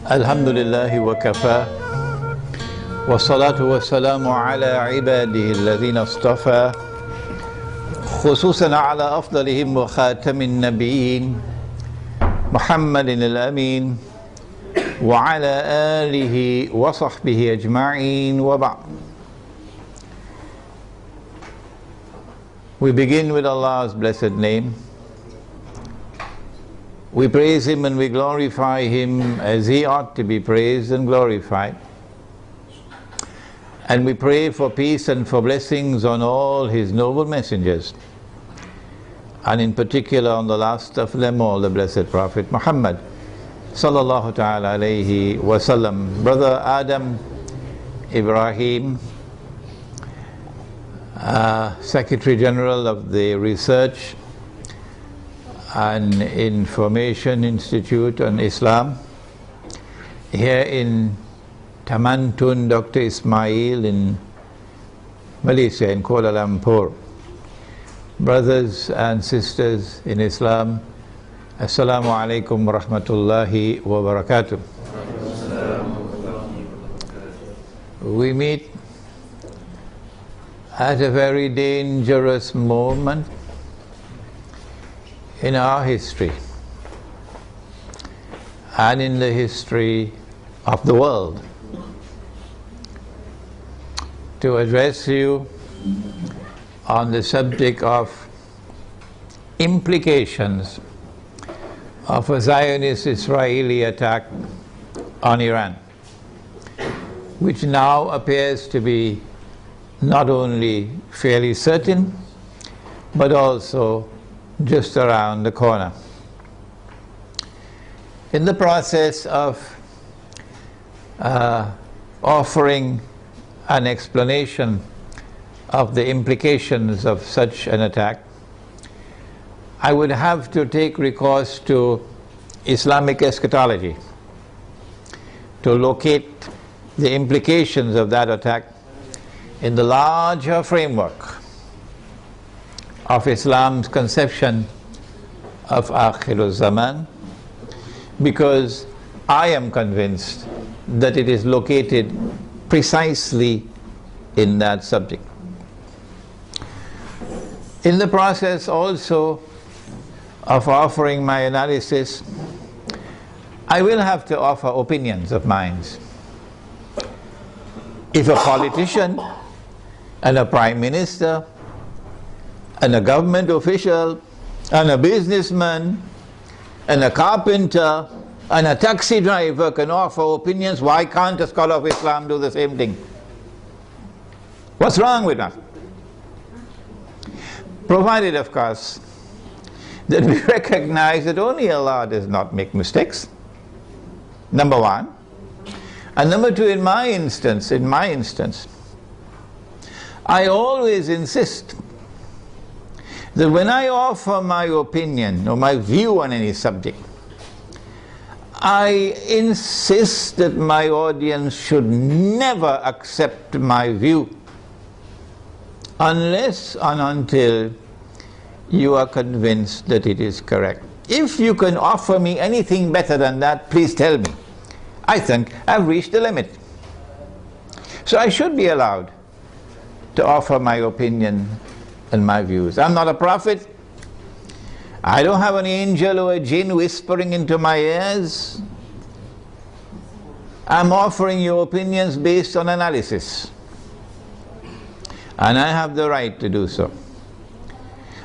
الحمد لله وكفى والصلاة والسلام على عباده الذين اصطفى خصوصا على أفضلهم وخاتم النبيين محمد الأمين وعلى آله وصحبه أجمعين وبعد. We begin with Allah's blessed name. We praise Him and we glorify Him as He ought to be praised and glorified. And we pray for peace and for blessings on all His noble messengers, and in particular on the last of them all, the blessed Prophet Muhammad sallallahu ta'ala alayhi wa sallam. Brother Adam Ibrahim, Secretary General of the Research and Information Institute on Islam, here in Tamantun, Dr. Ismail in Malaysia, in Kuala Lumpur. Brothers and sisters in Islam, Assalamu alaikum wa rahmatullahi wa barakatuh. We meet at a very dangerous moment in our history and in the history of the world to address you on the subject of implications of a Zionist Israeli attack on Iran, which now appears to be not only fairly certain, but also just around the corner. In the process of offering an explanation of the implications of such an attack, I would have to take recourse to Islamic eschatology to locate the implications of that attack in the larger framework of Islam's conception of Akhirul Zaman, because I am convinced that it is located precisely in that subject. In the process also of offering my analysis, I will have to offer opinions of mine. If a politician and a prime minister and a government official and a businessman and a carpenter and a taxi driver can offer opinions, why can't a scholar of Islam do the same thing? What's wrong with that? Provided, of course, that we recognize that only Allah does not make mistakes, number one. And number two, in my instance, I always insist that when I offer my opinion or my view on any subject, I insist that my audience should never accept my view unless and until you are convinced that it is correct. If you can offer me anything better than that, please tell me. I think I've reached the limit. So I should be allowed to offer my opinion and my views. I'm not a prophet. I don't have an angel or a jinn whispering into my ears. I'm offering you opinions based on analysis. And I have the right to do so.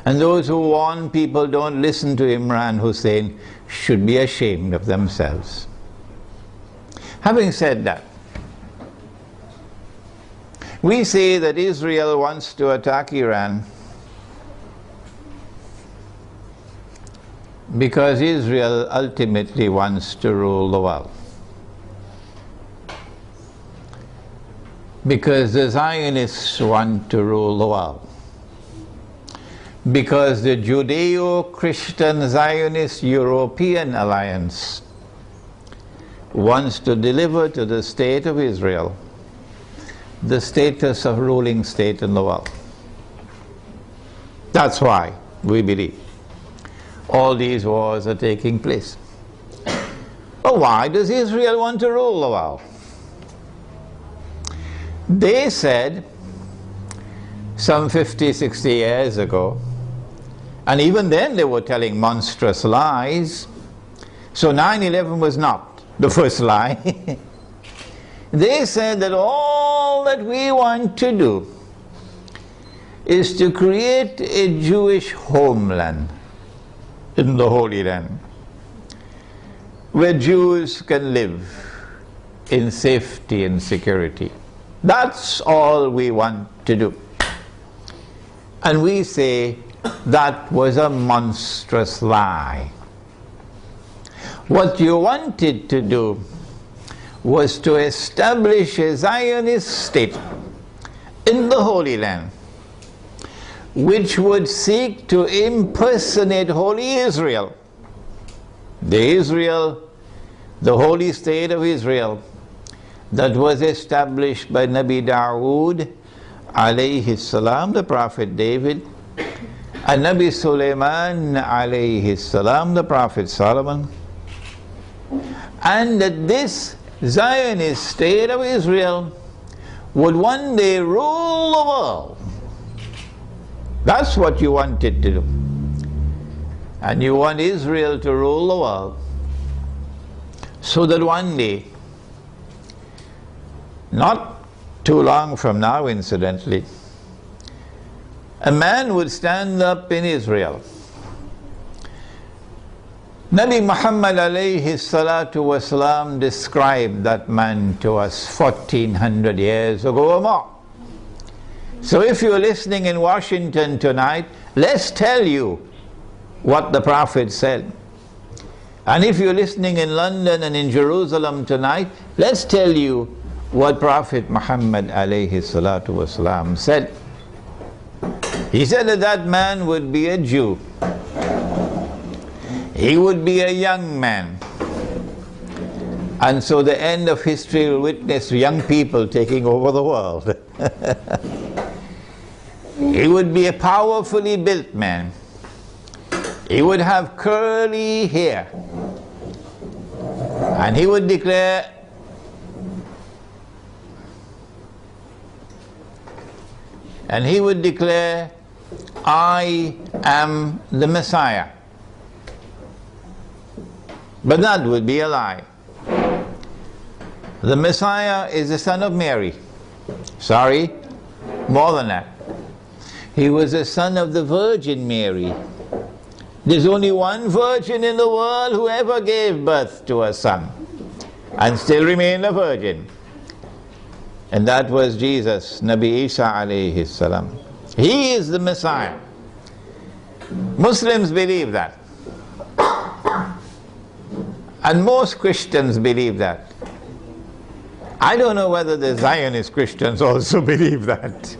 And those who warn people don't listen to Imran Hussein should be ashamed of themselves. Having said that, we say that Israel wants to attack Iran because Israel ultimately wants to rule the world. Because the Zionists want to rule the world. Because the Judeo-Christian Zionist European Alliance wants to deliver to the state of Israel the status of ruling state in the world. That's why we believe all these wars are taking place. But why does Israel want to rule the world? They said some 50, 60 years ago, and even then they were telling monstrous lies. So 9/11 was not the first lie. They said that all that we want to do is to create a Jewish homeland in the Holy Land, where Jews can live in safety and security. That's all we want to do. And we say that was a monstrous lie. What you wanted to do was to establish a Zionist state in the Holy Land, which would seek to impersonate Holy Israel, the holy state of Israel, that was established by Nabi Dawood alayhi salam, the Prophet David, and Nabi Sulaiman alayhi salam, the Prophet Solomon, and that this Zionist state of Israel would one day rule the world. That's what you wanted to do. And you want Israel to rule the world, so that one day, not too long from now incidentally, a man would stand up in Israel. Nabi Muhammad alayhi salatu wasalam described that man to us 1400 years ago or more. So if you're listening in Washington tonight, let's tell you what the Prophet said. And if you're listening in London and in Jerusalem tonight, let's tell you what Prophet Muhammad alayhi salatu wasalam said. He said that that man would be a Jew. He would be a young man. And so the end of history will witness young people taking over the world. He would be a powerfully built man. He would have curly hair. And he would declare, I am the Messiah. But that would be a lie. The Messiah is the son of Mary. Sorry, more than that. He was the son of the Virgin Mary. There's only one virgin in the world who ever gave birth to a son and still remained a virgin. And that was Jesus, Nabi Isa alayhi salam. He is the Messiah. Muslims believe that. And most Christians believe that. I don't know whether the Zionist Christians also believe that.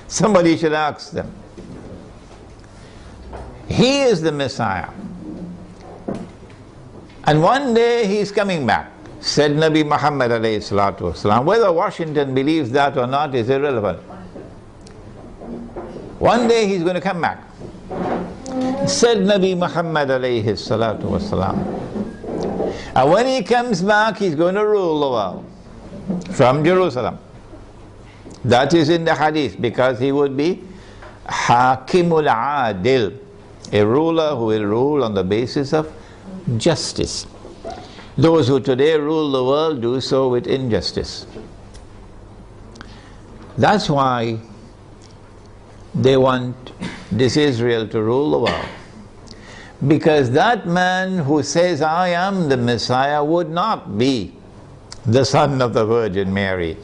Somebody should ask them. He is the Messiah. And one day he's coming back, said Nabi Muhammad alayhi salatu wasalam. Whether Washington believes that or not is irrelevant. One day he's going to come back, said Nabi Muhammad alayhi salatu wasalam. And when he comes back, he's going to rule the world from Jerusalem. That is in the hadith, because he would be Hakimul Adil, a ruler who will rule on the basis of justice. Those who today rule the world do so with injustice. That's why they want this Israel to rule the world. Because that man who says, I am the Messiah, would not be the son of the Virgin Mary.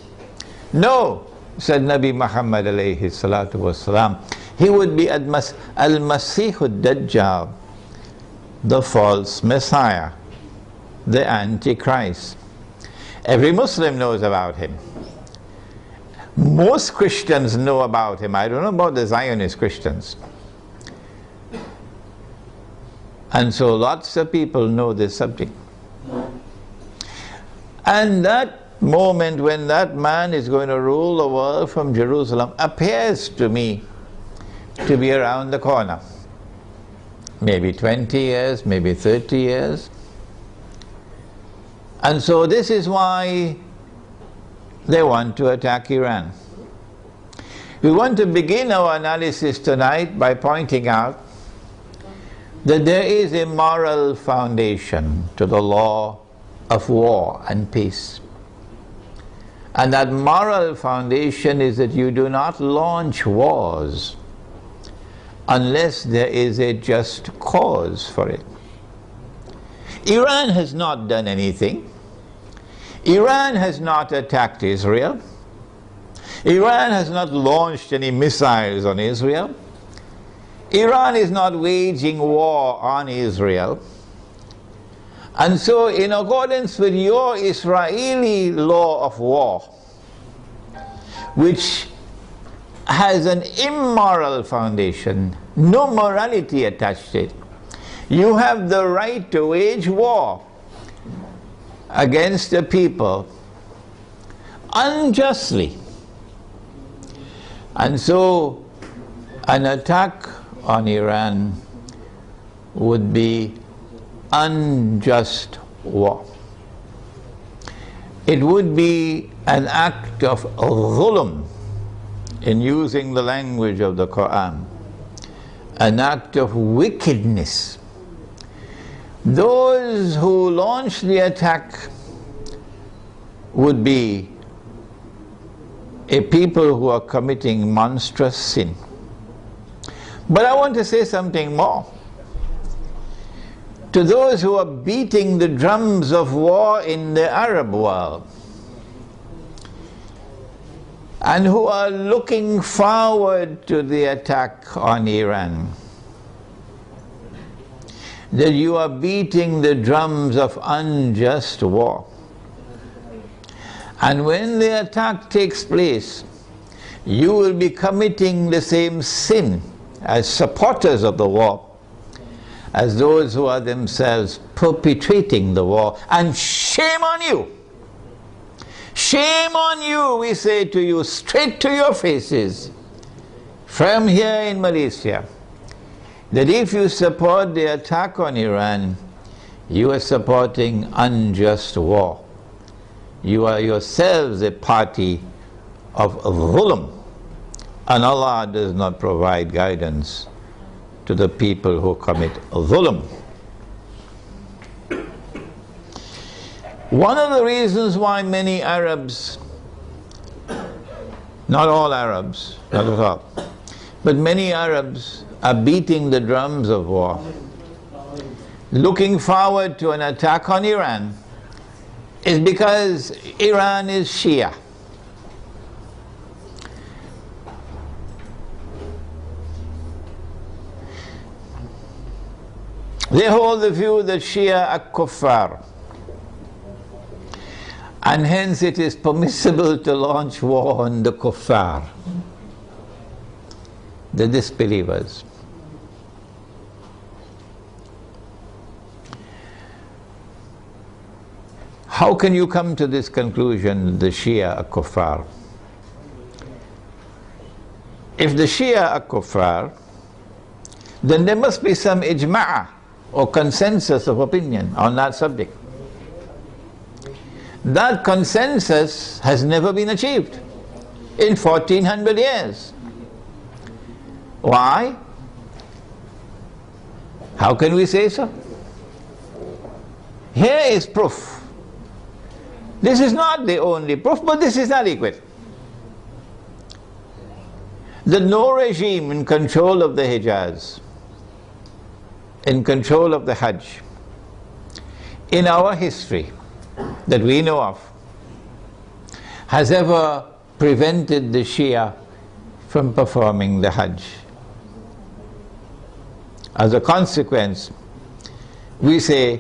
No, said Nabi Muhammad alayhi salatu wasalam. He would be Al-Masihud Dajjal, the false Messiah, the Antichrist. Every Muslim knows about him. Most Christians know about him. I don't know about the Zionist Christians. And so lots of people know this subject. And that moment when that man is going to rule the world from Jerusalem appears to me to be around the corner. Maybe 20 years, maybe 30 years. And so this is why they want to attack Iran. We want to begin our analysis tonight by pointing out that there is a moral foundation to the law of war and peace. And that moral foundation is that you do not launch wars unless there is a just cause for it. Iran has not done anything. Iran has not attacked Israel. Iran has not launched any missiles on Israel. Iran is not waging war on Israel. And so, in accordance with your Israeli law of war, which has an immoral foundation, no morality attached to it, you have the right to wage war against the people unjustly. And so, an attack on Iran would be unjust war. It would be an act of dhulm, in using the language of the Quran, an act of wickedness. Those who launch the attack would be a people who are committing monstrous sin. But I want to say something more. To those who are beating the drums of war in the Arab world, and who are looking forward to the attack on Iran, that you are beating the drums of unjust war. And when the attack takes place, you will be committing the same sin as supporters of the war, as those who are themselves perpetrating the war. And shame on you! Shame on you, we say to you, straight to your faces, from here in Malaysia, that if you support the attack on Iran, you are supporting unjust war. You are yourselves a party of dhulm, and Allah does not provide guidance to the people who commit dhulm. One of the reasons why many Arabs, not all Arabs, not at all, but many Arabs are beating the drums of war, looking forward to an attack on Iran, is because Iran is Shia. They hold the view that Shia are kuffar, and hence it is permissible to launch war on the kuffar, the disbelievers. How can you come to this conclusion, the Shia are kuffar? If the Shia are kuffar, then there must be some ijma' or consensus of opinion on that subject. That consensus has never been achieved in 1400 years. Why? How can we say so? Here is proof. This is not the only proof, but this is adequate. The no regime in control of the Hijaz, in control of the Hajj, in our history that we know of, has ever prevented the Shia from performing the Hajj. As a consequence, we say,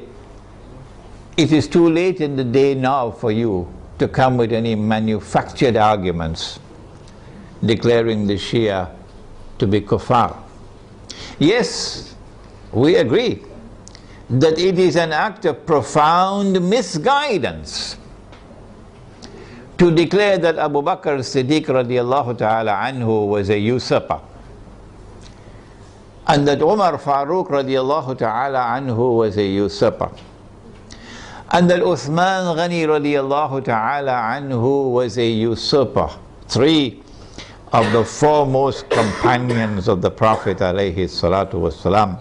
it is too late in the day now for you to come with any manufactured arguments declaring the Shia to be kuffar. Yes, we agree that it is an act of profound misguidance to declare that Abu Bakr Siddiq radiallahu ta'ala anhu was a usurper, and that Umar Farooq radiallahu ta'ala anhu was a usurper, and that Uthman Ghani radiallahu ta'ala anhu was a usurper. 3 of the foremost companions of the Prophet alayhi salatu wasalam.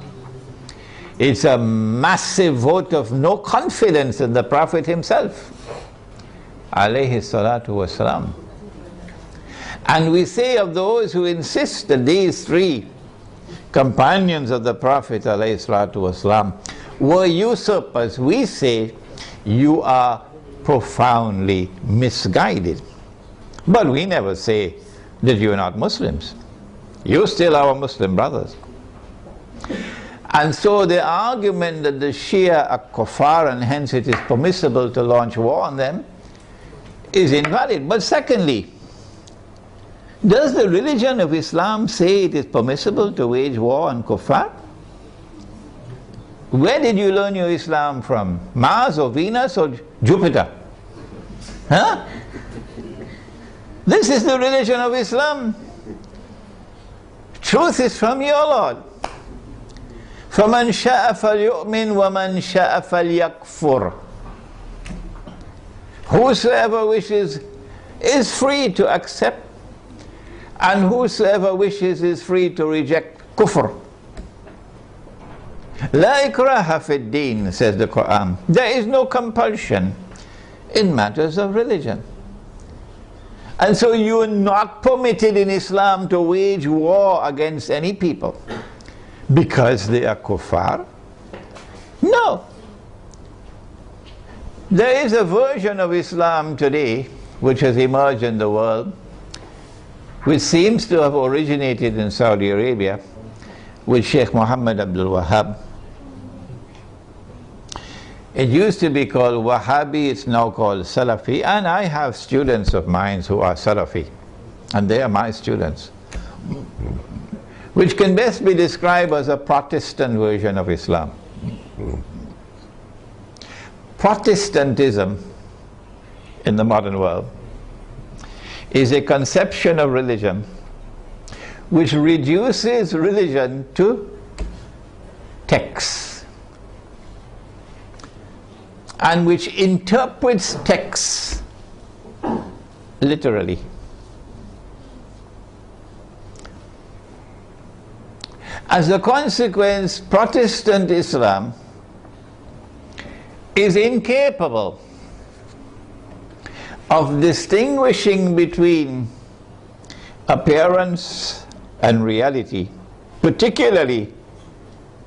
It's a massive vote of no confidence in the Prophet himself alayhi salatu wasalam. And we say of those who insist that these 3 companions of the Prophet alayhi salatu wasalam were usurpers, we say you are profoundly misguided. But we never say that you are not Muslims. You still are our Muslim brothers. And so the argument that the Shia are kuffar and hence it is permissible to launch war on them is invalid. But secondly, does the religion of Islam say it is permissible to wage war on kuffar? Where did you learn your Islam from? Mars or Venus or Jupiter? Huh? This is the religion of Islam. Truth is from your Lord. فَمَنْ شَاءَ فَلْيُؤْمِنْ وَمَنْ شَاءَ فَلْيَكْفُرْ. Whosoever wishes is free to accept, and whosoever wishes is free to reject kufr. لَا إِكْرَاهَ فِي الدِّينِ, says the Quran. There is no compulsion in matters of religion. And so you are not permitted in Islam to wage war against any people because they are kuffar. No. There is a version of Islam today which has emerged in the world, which seems to have originated in Saudi Arabia with Sheikh Muhammad Abdul Wahhab. It used to be called Wahhabi, it's now called Salafi, and I have students of mine who are Salafi, and they are my students, which can best be described as a Protestant version of Islam. Protestantism in the modern world is a conception of religion which reduces religion to texts, and which interprets texts literally. As a consequence, Protestant Islam is incapable of distinguishing between appearance and reality, particularly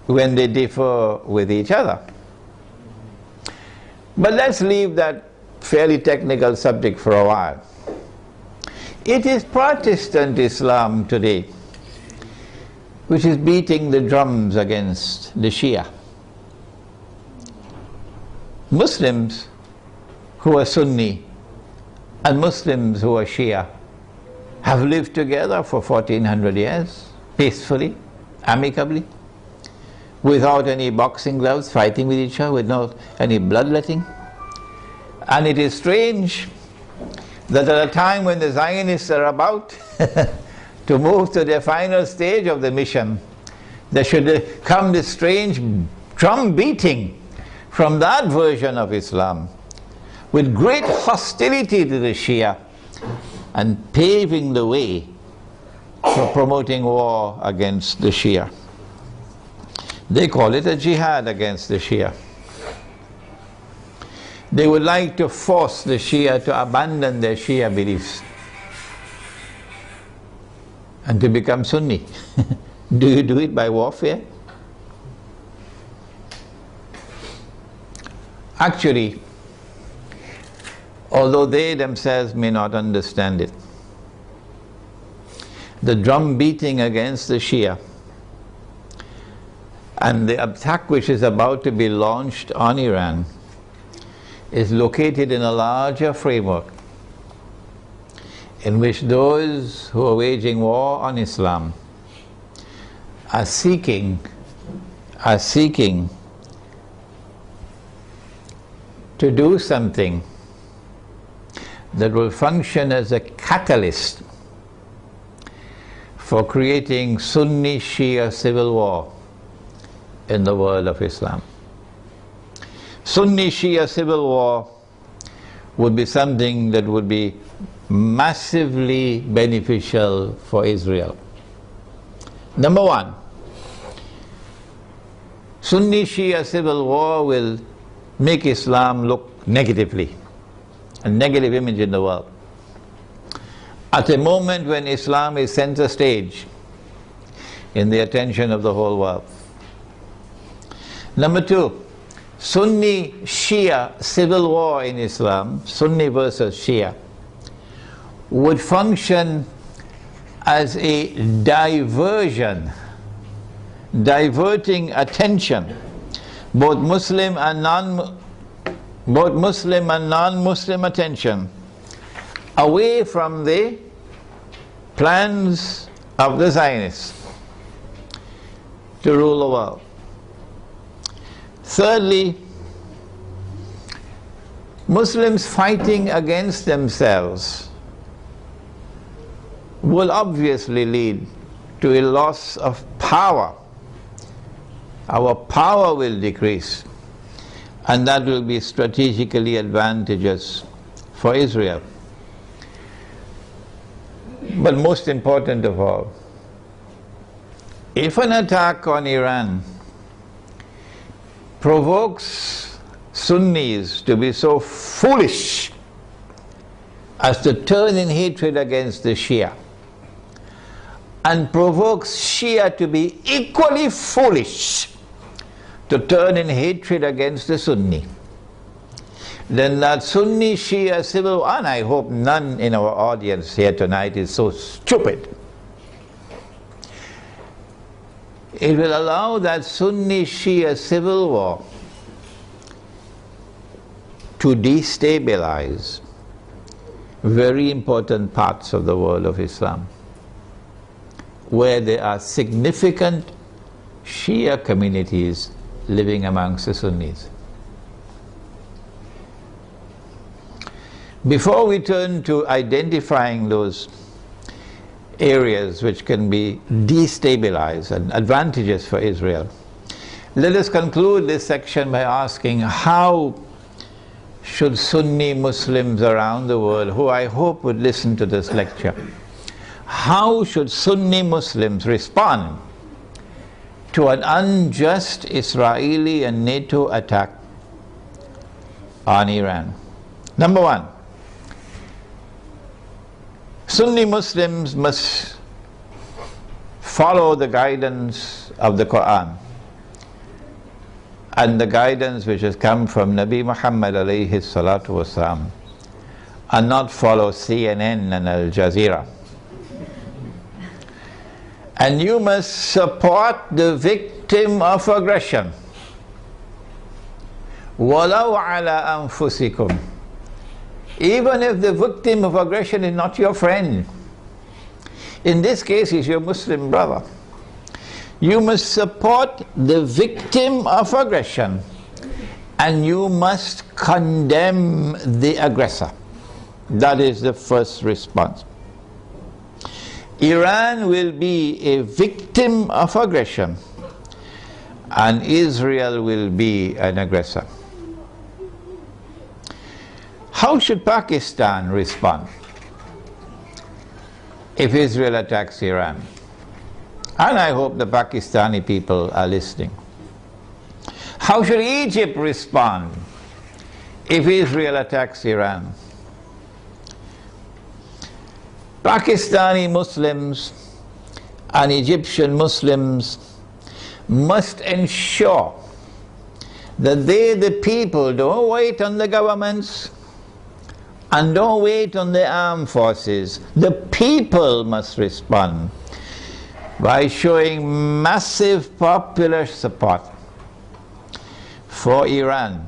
when they differ with each other. But let's leave that fairly technical subject for a while. It is Protestant Islam today which is beating the drums against the Shia. Muslims who are Sunni and Muslims who are Shia have lived together for 1400 years, peacefully, amicably, without any boxing gloves, fighting with each other, without any bloodletting. And it is strange that at a time when the Zionists are about to move to their final stage of the mission, there should come this strange drum beating from that version of Islam with great hostility to the Shia and paving the way for promoting war against the Shia. They call it a jihad against the Shia. They would like to force the Shia to abandon their Shia beliefs and to become Sunni. Do you do it by warfare? Actually, although they themselves may not understand it, the drum beating against the Shia and the attack which is about to be launched on Iran is located in a larger framework in which those who are waging war on Islam are seeking to do something that will function as a catalyst for creating Sunni-Shia civil war in the world of Islam. Sunni-Shia civil war would be something that would be massively beneficial for Israel. Number one, Sunni-Shia civil war will make Islam look negatively, a negative image in the world. At a moment when Islam is center stage in the attention of the whole world. Number two, Sunni-Shia civil war in Islam, Sunni versus Shia, would function as a diversion, diverting attention, both Muslim and non-Muslim attention, away from the plans of the Zionists to rule the world. Thirdly, Muslims fighting against themselves will obviously lead to a loss of power. Our power will decrease, and that will be strategically advantageous for Israel. But most important of all, if an attack on Iran provokes Sunnis to be so foolish as to turn in hatred against the Shia, and provokes Shia to be equally foolish to turn in hatred against the Sunni, then that Sunni-Shia civil war, and I hope none in our audience here tonight is so stupid, it will allow that Sunni-Shia civil war to destabilize very important parts of the world of Islam, where there are significant Shia communities living amongst the Sunnis. Before we turn to identifying those areas which can be destabilized and advantageous for Israel, let us conclude this section by asking, how should Sunni Muslims around the world, who I hope would listen to this lecture, how should Sunni Muslims respond to an unjust Israeli and NATO attack on Iran? Number one, Sunni Muslims must follow the guidance of the Quran and the guidance which has come from Nabi Muhammad alayhi salatu wasalam, and not follow CNN and Al Jazeera. And you must support the victim of aggression. وَلَوْ عَلَىٰ أَنفُسِكُمْ. Even if the victim of aggression is not your friend. In this case, he's your Muslim brother. You must support the victim of aggression, and you must condemn the aggressor. That is the first response. Iran will be a victim of aggression, and Israel will be an aggressor. How should Pakistan respond if Israel attacks Iran? And I hope the Pakistani people are listening. How should Egypt respond if Israel attacks Iran? Pakistani Muslims and Egyptian Muslims must ensure that they, the people, don't wait on the governments and don't wait on the armed forces. The people must respond by showing massive popular support for Iran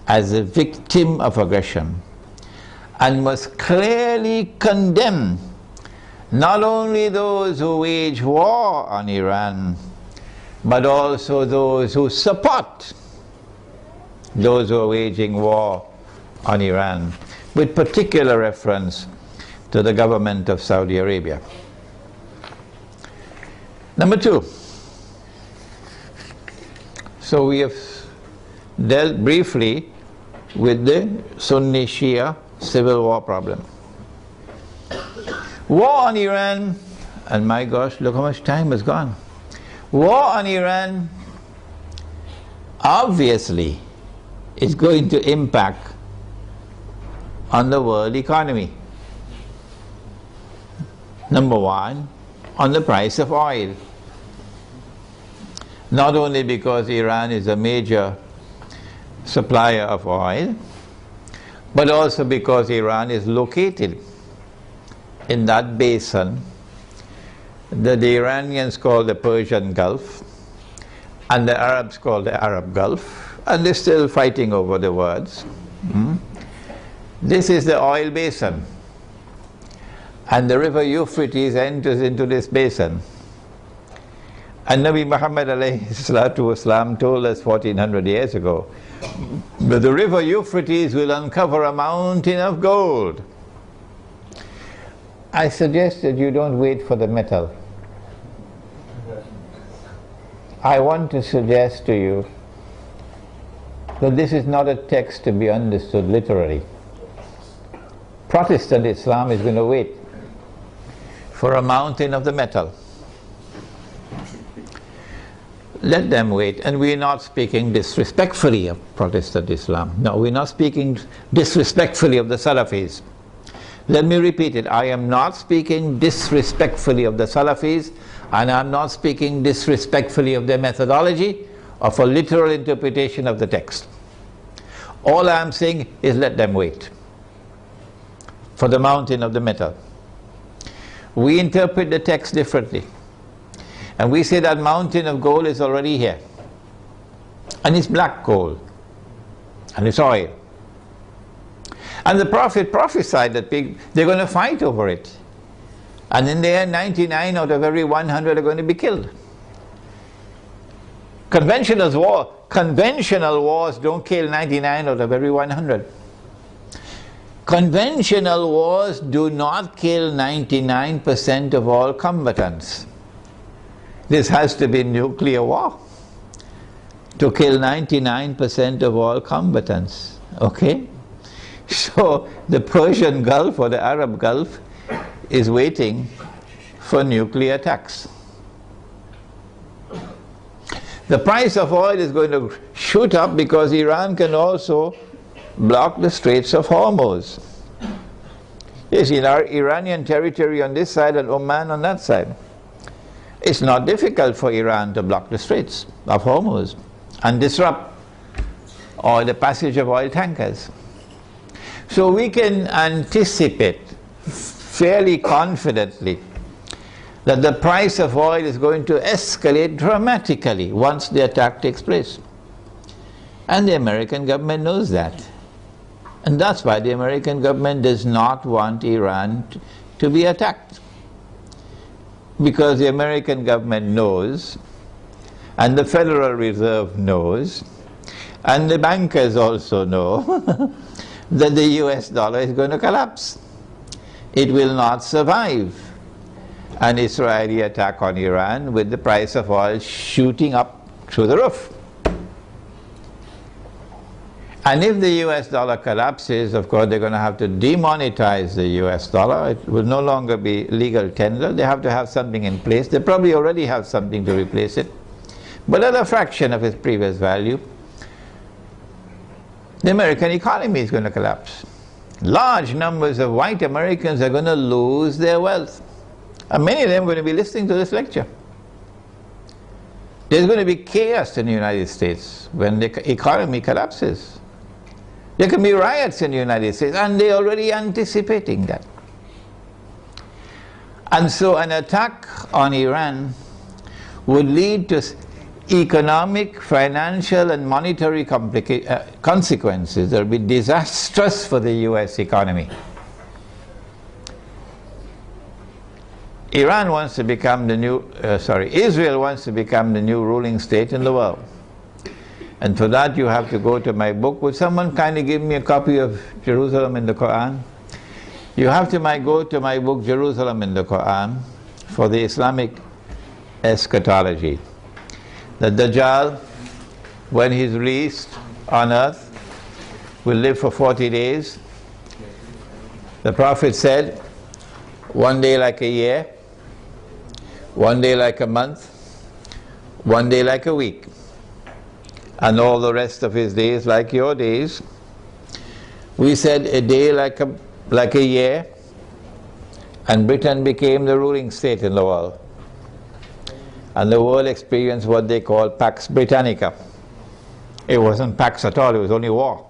as a victim of aggression, and must clearly condemn not only those who wage war on Iran, but also those who support those who are waging war on Iran, with particular reference to the government of Saudi Arabia. Number two, so we have dealt briefly with the Sunni-Shia civil war problem. War on Iran, and my gosh, look how much time has gone. War on Iran obviously is going to impact on the world economy. Number one, on the price of oil. Not only because Iran is a major supplier of oil, but also because Iran is located in that basin that the Iranians call the Persian Gulf and the Arabs call the Arab Gulf, and they're still fighting over the words. This is the oil basin, and the river Euphrates enters into this basin. And Nabi Muhammad alayhi salatu wasalam told us 1400 years ago that the river Euphrates will uncover a mountain of gold. I suggest that you don't wait for the metal. I want to suggest to you that this is not a text to be understood literally. Protestant Islam is going to wait for a mountain of the metal. Let them wait. And we're not speaking disrespectfully of Protestant Islam. No, we're not speaking disrespectfully of the Salafis. Let me repeat it. I am not speaking disrespectfully of the Salafis, and I'm not speaking disrespectfully of their methodology of a literal interpretation of the text. All I'm saying is let them wait for the mountain of the metal. We interpret the text differently. And we say that mountain of gold is already here. And it's black gold. And it's oil. And the Prophet prophesied that they're going to fight over it. And in the end, 99 out of every 100 are going to be killed. Conventional wars don't kill 99 out of every 100. Conventional wars do not kill 99% of all combatants. This has to be nuclear war to kill 99% of all combatants. Okay? So the Persian Gulf or the Arab Gulf is waiting for nuclear attacks. The price of oil is going to shoot up because Iran can also block the Straits of Hormuz. Yes, in our Iranian territory on this side and Oman on that side. It's not difficult for Iran to block the Straits of Hormuz and disrupt the passage of oil tankers. So we can anticipate fairly confidently that the price of oil is going to escalate dramatically once the attack takes place. And the American government knows that. And that's why the American government does not want Iran to be attacked. Because the American government knows, and the Federal Reserve knows, and the bankers also know that the US dollar is going to collapse. It will not survive an Israeli attack on Iran with the price of oil shooting up through the roof. And if the US dollar collapses, of course they're going to have to demonetize the US dollar. It will no longer be legal tender. They have to have something in place. They probably already have something to replace it, but at a fraction of its previous value. The American economy is going to collapse. Large numbers of white Americans are going to lose their wealth. And many of them are going to be listening to this lecture. There's going to be chaos in the United States when the economy collapses. There can be riots in the United States, and they're already anticipating that. And so an attack on Iran would lead to economic, financial, and monetary consequences that will be disastrous for the US economy. Israel wants to become the new ruling state in the world. And for that you have to go to my book. Would someone kindly give me a copy of Jerusalem in the Quran? You have to go to my book Jerusalem in the Quran for the Islamic eschatology. The Dajjal, when he's released, on earth will live for 40 days. The Prophet said, one day like a year, one day like a month, one day like a week, and all the rest of his days like your days. We said a day like a year, and Britain became the ruling state in the world. And the world experienced what they call Pax Britannica. It wasn't Pax at all, it was only war.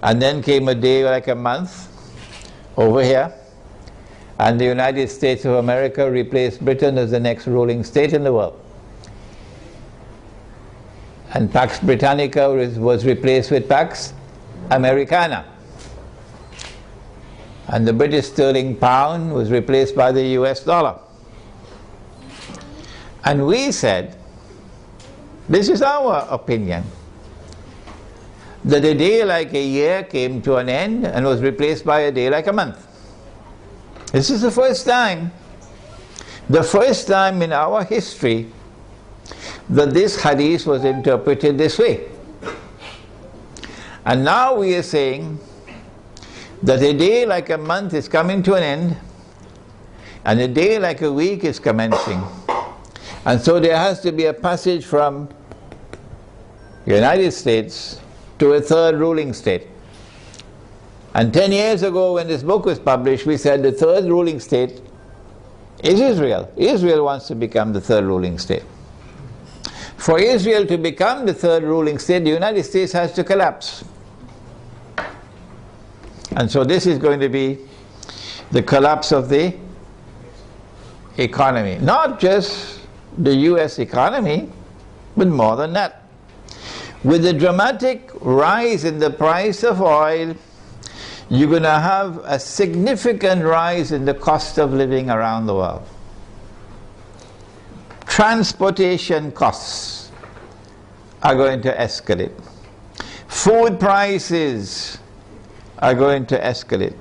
And then came a day like a month over here, and the United States of America replaced Britain as the next ruling state in the world. And Pax Britannica was replaced with Pax Americana. And the British sterling pound was replaced by the US dollar. And we said, this is our opinion, that a day like a year came to an end and was replaced by a day like a month. This is the first time in our history that this hadith was interpreted this way. And now we are saying that a day like a month is coming to an end and a day like a week is commencing. And so there has to be a passage from the United States to a third ruling state. And 10 years ago when this book was published, we said the third ruling state is Israel. Israel wants to become the third ruling state. For Israel to become the third ruling state, the United States has to collapse. And so this is going to be the collapse of the economy. Not just the US economy, but more than that. With the dramatic rise in the price of oil, you're going to have a significant rise in the cost of living around the world. Transportation costs are going to escalate. Food prices are going to escalate.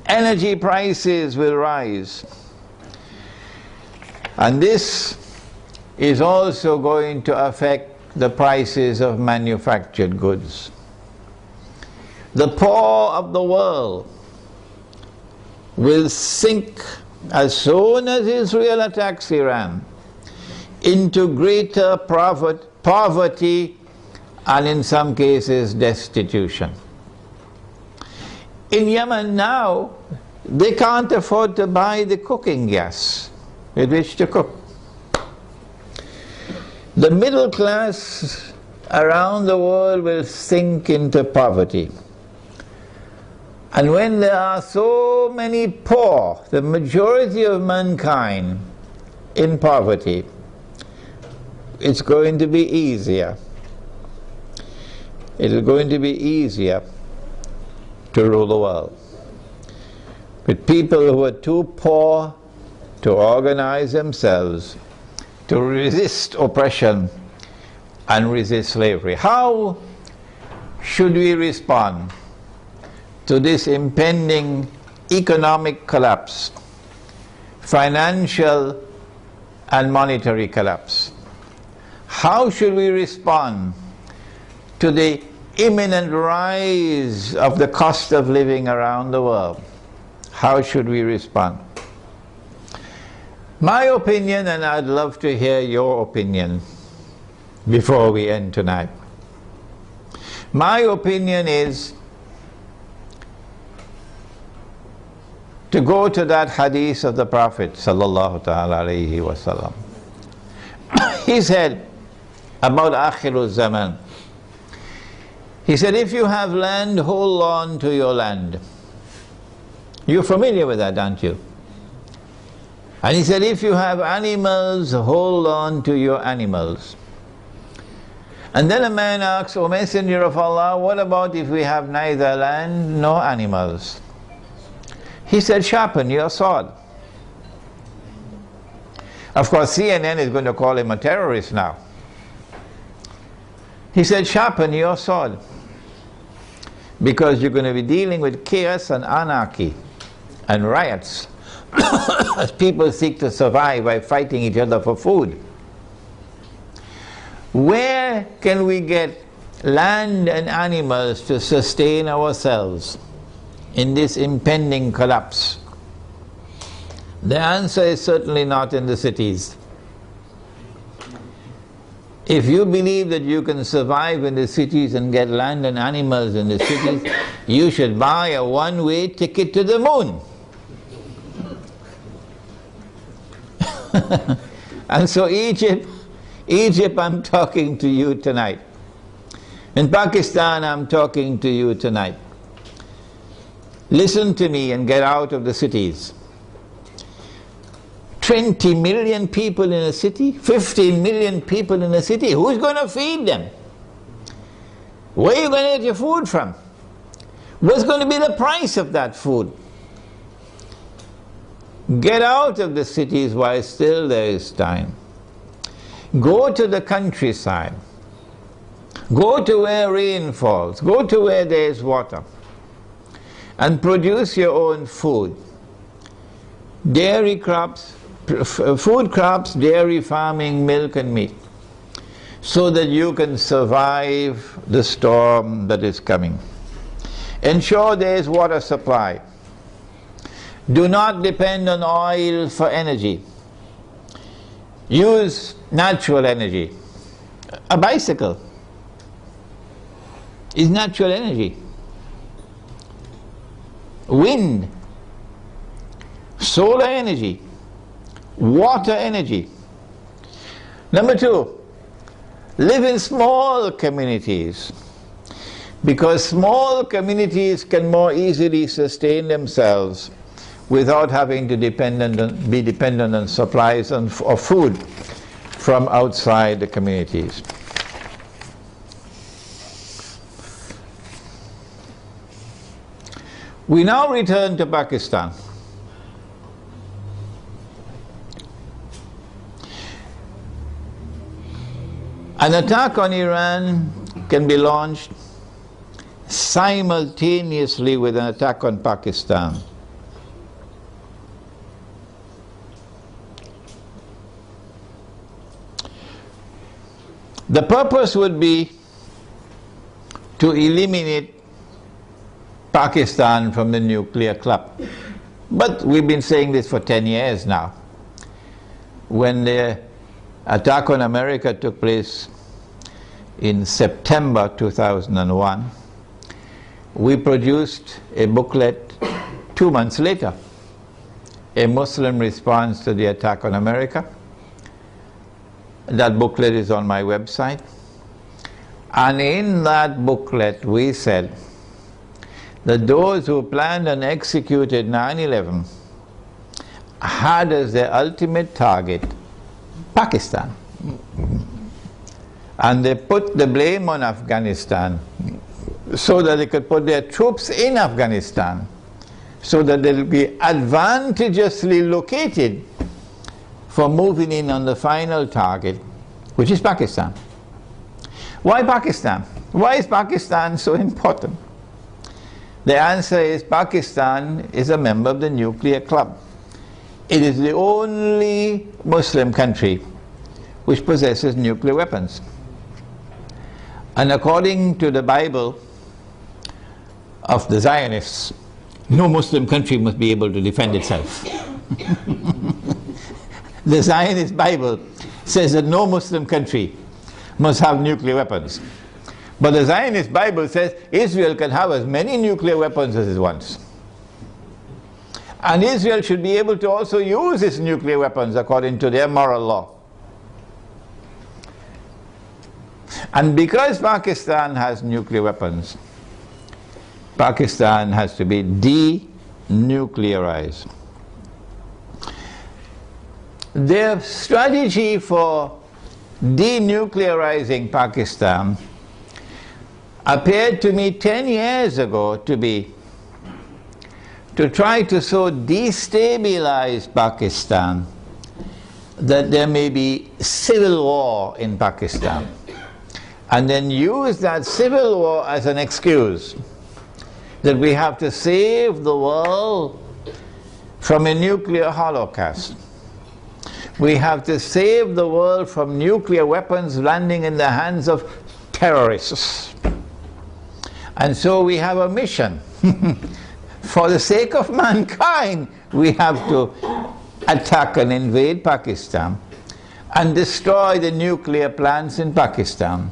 Energy prices will rise. And this is also going to affect the prices of manufactured goods. The poor of the world will sink as soon as Israel attacks Iran into greater poverty and in some cases destitution. In Yemen now, they can't afford to buy the cooking gas with which to cook. The middle class around the world will sink into poverty. And when there are so many poor, the majority of mankind in poverty, it's going to be easier. It is going to be easier to rule the world. But people who are too poor to organize themselves, to resist oppression and resist slavery. How should we respond to this impending economic collapse, financial and monetary collapse? How should we respond to the imminent rise of the cost of living around the world? How should we respond? My opinion, and I'd love to hear your opinion before we end tonight. My opinion is to go to that hadith of the Prophet sallallahu ta'ala alayhi wa sallam. He said about Akhirul Zaman, he said, if you have land, hold on to your land. You're familiar with that, aren't you? And he said, if you have animals, hold on to your animals. And then a man asks, O Messenger of Allah, what about if we have neither land nor animals? He said, sharpen your sword. Of course, CNN is going to call him a terrorist now. He said, sharpen your sword, because you're going to be dealing with chaos and anarchy and riots as people seek to survive by fighting each other for food. Where can we get land and animals to sustain ourselves in this impending collapse? The answer is certainly not in the cities. If you believe that you can survive in the cities and get land and animals in the cities, you should buy a one-way ticket to the moon. And so Egypt, I'm talking to you tonight. In Pakistan, I'm talking to you tonight. Listen to me and get out of the cities. 20 million people in a city, 15 million people in a city, who's going to feed them? Where are you going to get your food from? What's going to be the price of that food? Get out of the cities while still there is time. Go to the countryside. Go to where rain falls. Go to where there is water. And produce your own food. Dairy crops, food crops, dairy farming, milk and meat, so that you can survive the storm that is coming. Ensure there is water supply. Do not depend on oil for energy. Use natural energy. A bicycle is natural energy. Wind, solar energy, water energy. Number 2, live in small communities, because small communities can more easily sustain themselves without having to be dependent on supplies of food from outside the communities. We now return to Pakistan. An attack on Iran can be launched simultaneously with an attack on Pakistan. The purpose would be to eliminate Pakistan from the nuclear club. But we've been saying this for 10 years now. When the attack on America took place in September 2001, we produced a booklet 2 months later, a Muslim response to the attack on America. That booklet is on my website. And in that booklet we said that those who planned and executed 9/11 had as their ultimate target Pakistan. And they put the blame on Afghanistan so that they could put their troops in Afghanistan, so that they'll be advantageously located for moving in on the final target, which is Pakistan. Why Pakistan? Why is Pakistan so important? The answer is Pakistan is a member of the nuclear club. It is the only Muslim country which possesses nuclear weapons. And according to the Bible of the Zionists, no Muslim country must be able to defend itself. The Zionist Bible says that no Muslim country must have nuclear weapons. But the Zionist Bible says Israel can have as many nuclear weapons as it wants. And Israel should be able to also use its nuclear weapons according to their moral law. And because Pakistan has nuclear weapons, Pakistan has to be denuclearized. Their strategy for denuclearizing Pakistan appeared to me 10 years ago to be to try to so destabilize Pakistan that there may be civil war in Pakistan, and then use that civil war as an excuse that we have to save the world from a nuclear holocaust. We have to save the world from nuclear weapons landing in the hands of terrorists. And so we have a mission. For the sake of mankind, we have to attack and invade Pakistan and destroy the nuclear plants in Pakistan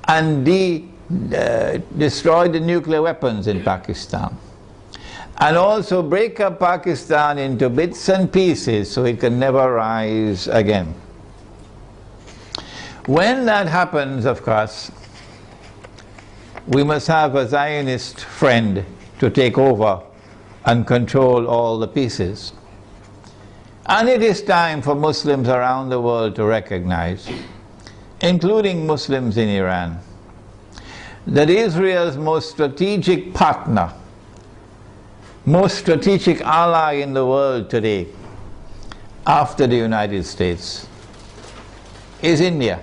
and destroy the nuclear weapons in Pakistan, and also break up Pakistan into bits and pieces so it can never rise again. When that happens, of course, we must have a Zionist friend to take over and control all the pieces. And it is time for Muslims around the world to recognize, including Muslims in Iran, that Israel's most strategic partner, most strategic ally in the world today, after the United States, is India,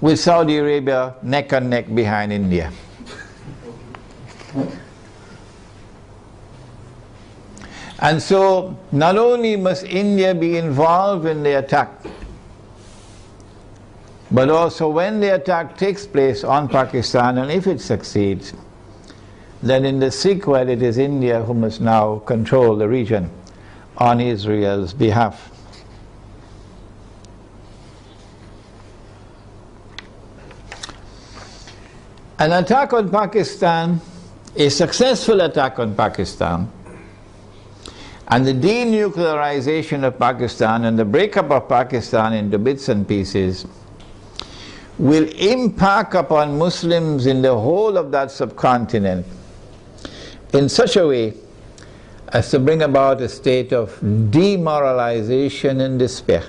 with Saudi Arabia neck and neck behind India. And so, not only must India be involved in the attack, but also when the attack takes place on Pakistan, and if it succeeds, then in the sequel it is India who must now control the region on Israel's behalf. An attack on Pakistan, a successful attack on Pakistan, and the denuclearization of Pakistan and the breakup of Pakistan into bits and pieces will impact upon Muslims in the whole of that subcontinent in such a way as to bring about a state of demoralization and despair,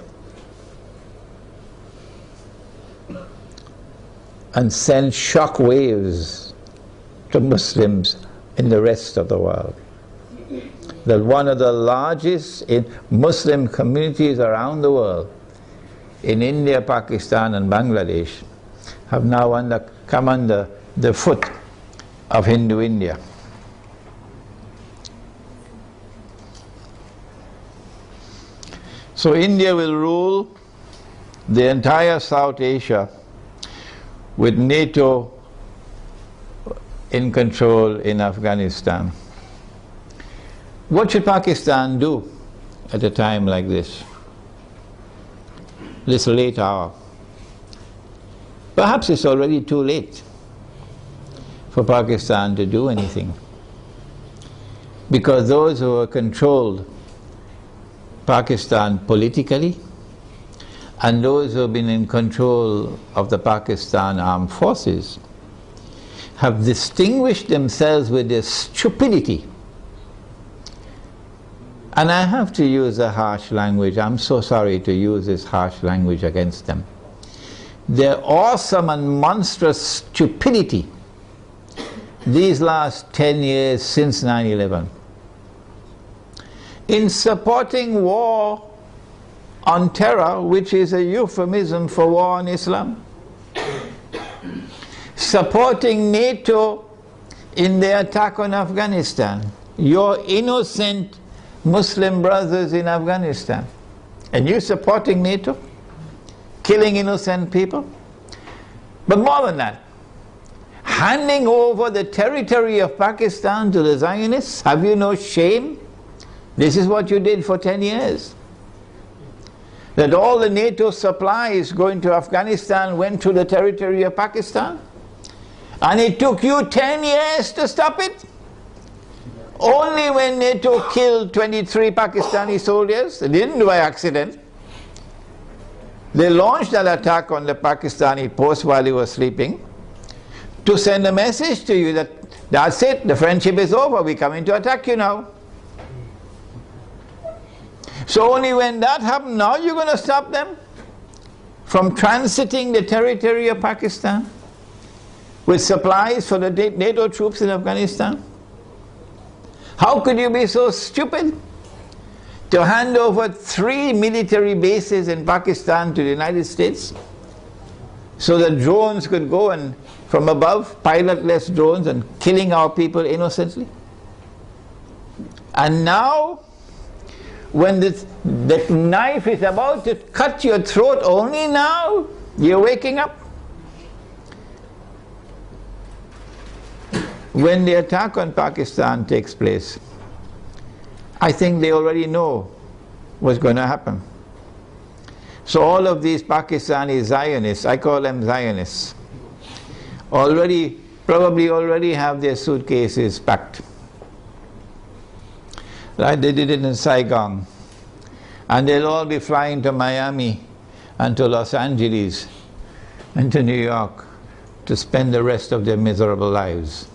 and send shock waves to Muslims in the rest of the world. That one of the largest Muslim communities around the world, in India, Pakistan and Bangladesh, have now come under the foot of Hindu India. So India will rule the entire South Asia with NATO in control in Afghanistan. What should Pakistan do at a time like this late hour? Perhaps it's already too late for Pakistan to do anything, because those who have controlled Pakistan politically and those who have been in control of the Pakistan armed forces have distinguished themselves with their stupidity. And I have to use a harsh language. I'm so sorry to use this harsh language against them. Their awesome and monstrous stupidity these last 10 years since 9/11 in supporting war on terror, which is a euphemism for war on Islam, supporting NATO in their attack on Afghanistan, your innocent Muslim brothers in Afghanistan, and you supporting NATO, killing innocent people. But more than that, handing over the territory of Pakistan to the Zionists. Have you no shame? This is what you did for 10 years. That all the NATO supplies going to Afghanistan went to the territory of Pakistan, and it took you 10 years to stop it. Only when NATO killed 23 Pakistani soldiers, they didn't do by accident. They launched an attack on the Pakistani post while they were sleeping to send a message to you that that's it, the friendship is over, we're coming to attack you now. So only when that happened, now you're going to stop them from transiting the territory of Pakistan with supplies for the NATO troops in Afghanistan? How could you be so stupid to hand over 3 military bases in Pakistan to the United States so that drones could go and from above, pilotless drones, and killing our people innocently? And now when the knife is about to cut your throat, only now you're waking up? When the attack on Pakistan takes place, I think they already know what's going to happen. So all of these Pakistani Zionists, I call them Zionists, probably already have their suitcases packed. Like they did it in Saigon. And they'll all be flying to Miami and to Los Angeles and to New York to spend the rest of their miserable lives.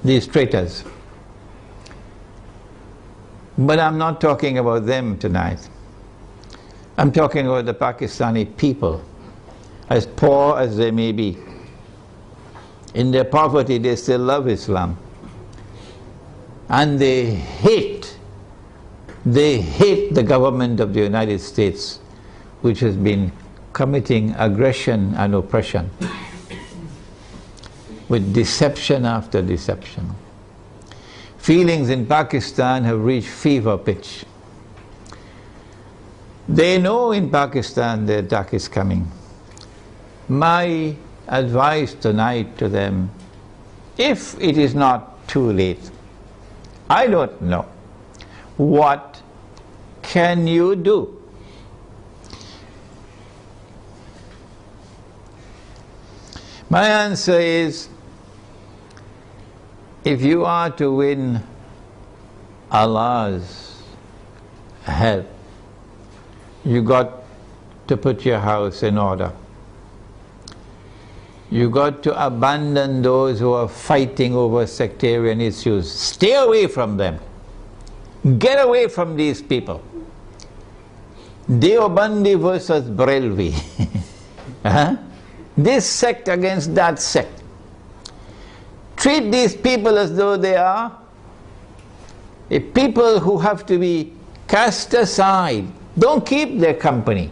These traitors. But I'm not talking about them tonight. I'm talking about the Pakistani people, as poor as they may be. In their poverty, they still love Islam. And they hate the government of the United States, which has been committing aggression and oppression with deception after deception. Feelings in Pakistan have reached fever pitch. They know in Pakistan the attack is coming. My advice tonight to them, if it is not too late, I don't know, what can you do? My answer is, if you are to win Allah's help, you got to put your house in order. You got to abandon those who are fighting over sectarian issues. Stay away from them. Get away from these people. Deobandi versus Barelvi. This sect against that sect. Treat these people as though they are a people who have to be cast aside. Don't keep their company.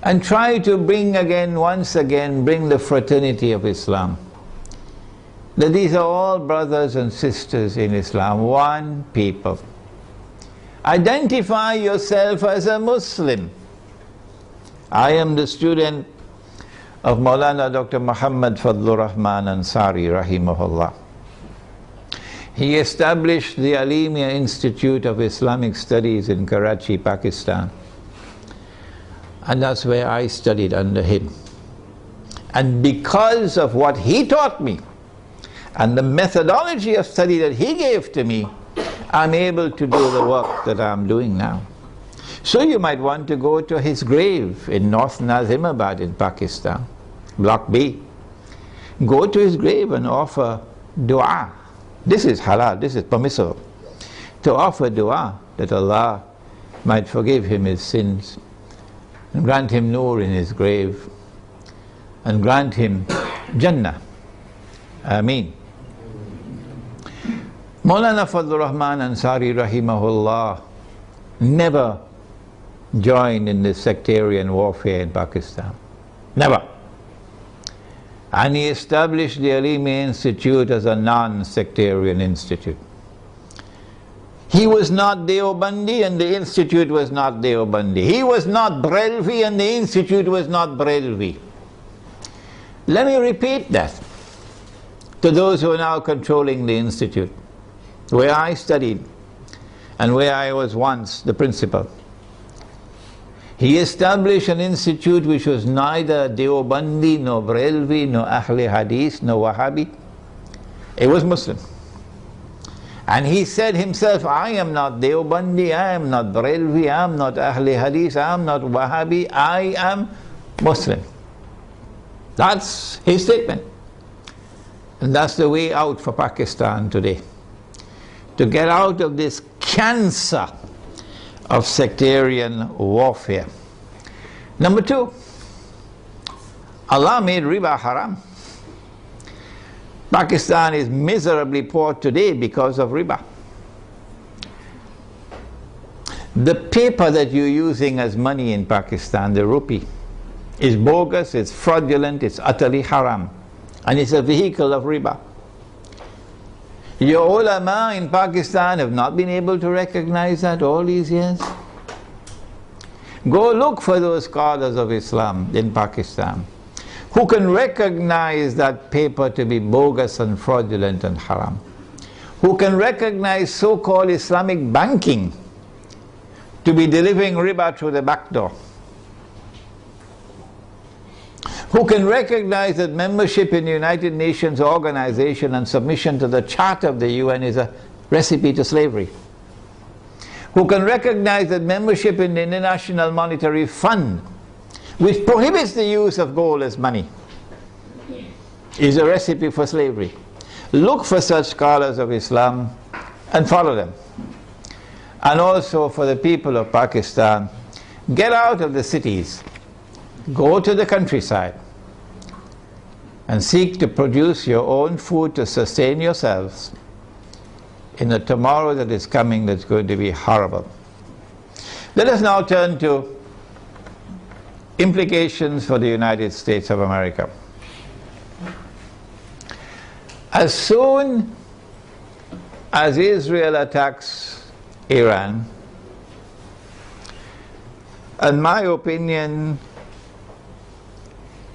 And try to bring once again, the fraternity of Islam. That these are all brothers and sisters in Islam, one people. Identify yourself as a Muslim. I am the student of Maulana Dr. Muhammad Fadlur Rahman Ansari, rahimahullah. He established the Alimia Institute of Islamic Studies in Karachi, Pakistan. And that's where I studied under him. And because of what he taught me, and the methodology of study that he gave to me, I'm able to do the work that I'm doing now. So you might want to go to his grave in North Nazimabad in Pakistan, Block B. Go to his grave and offer dua. This is halal, this is permissible. To offer dua that Allah might forgive him his sins and grant him nur in his grave and grant him Jannah. Ameen. Maulana Fadlur Rahman Ansari rahimahullah never joined in the sectarian warfare in Pakistan. Never. And he established the Alimia Institute as a non-sectarian institute. He was not Deobandi and the institute was not Deobandi. He was not Barelvi and the institute was not Barelvi. Let me repeat that to those who are now controlling the institute, where I studied and where I was once the principal. He established an institute which was neither Deobandi, nor Barelvi, nor Ahli Hadith, nor Wahhabi. It was Muslim. And he said himself, I am not Deobandi, I am not Barelvi, I am not Ahli Hadith, I am not Wahhabi, I am Muslim. That's his statement. And that's the way out for Pakistan today. To get out of this cancer of sectarian warfare. Number two, Allah made riba haram. Pakistan is miserably poor today because of riba. The paper that you're using as money in Pakistan, the rupee, is bogus, it's fraudulent, it's utterly haram. And it's a vehicle of riba. Your ulama in Pakistan have not been able to recognize that all these years. Go look for those scholars of Islam in Pakistan who can recognize that paper to be bogus and fraudulent and haram, who can recognize so-called Islamic banking to be delivering riba through the back door, who can recognize that membership in the United Nations organization and submission to the Charter of the UN is a recipe to slavery, who can recognize that membership in the International Monetary Fund, which prohibits the use of gold as money, is a recipe for slavery. Look for such scholars of Islam and follow them. And also for the people of Pakistan, get out of the cities, go to the countryside, and seek to produce your own food to sustain yourselves in a tomorrow that is coming that's going to be horrible. Let us now turn to implications for the United States of America. As soon as Israel attacks Iran, and my opinion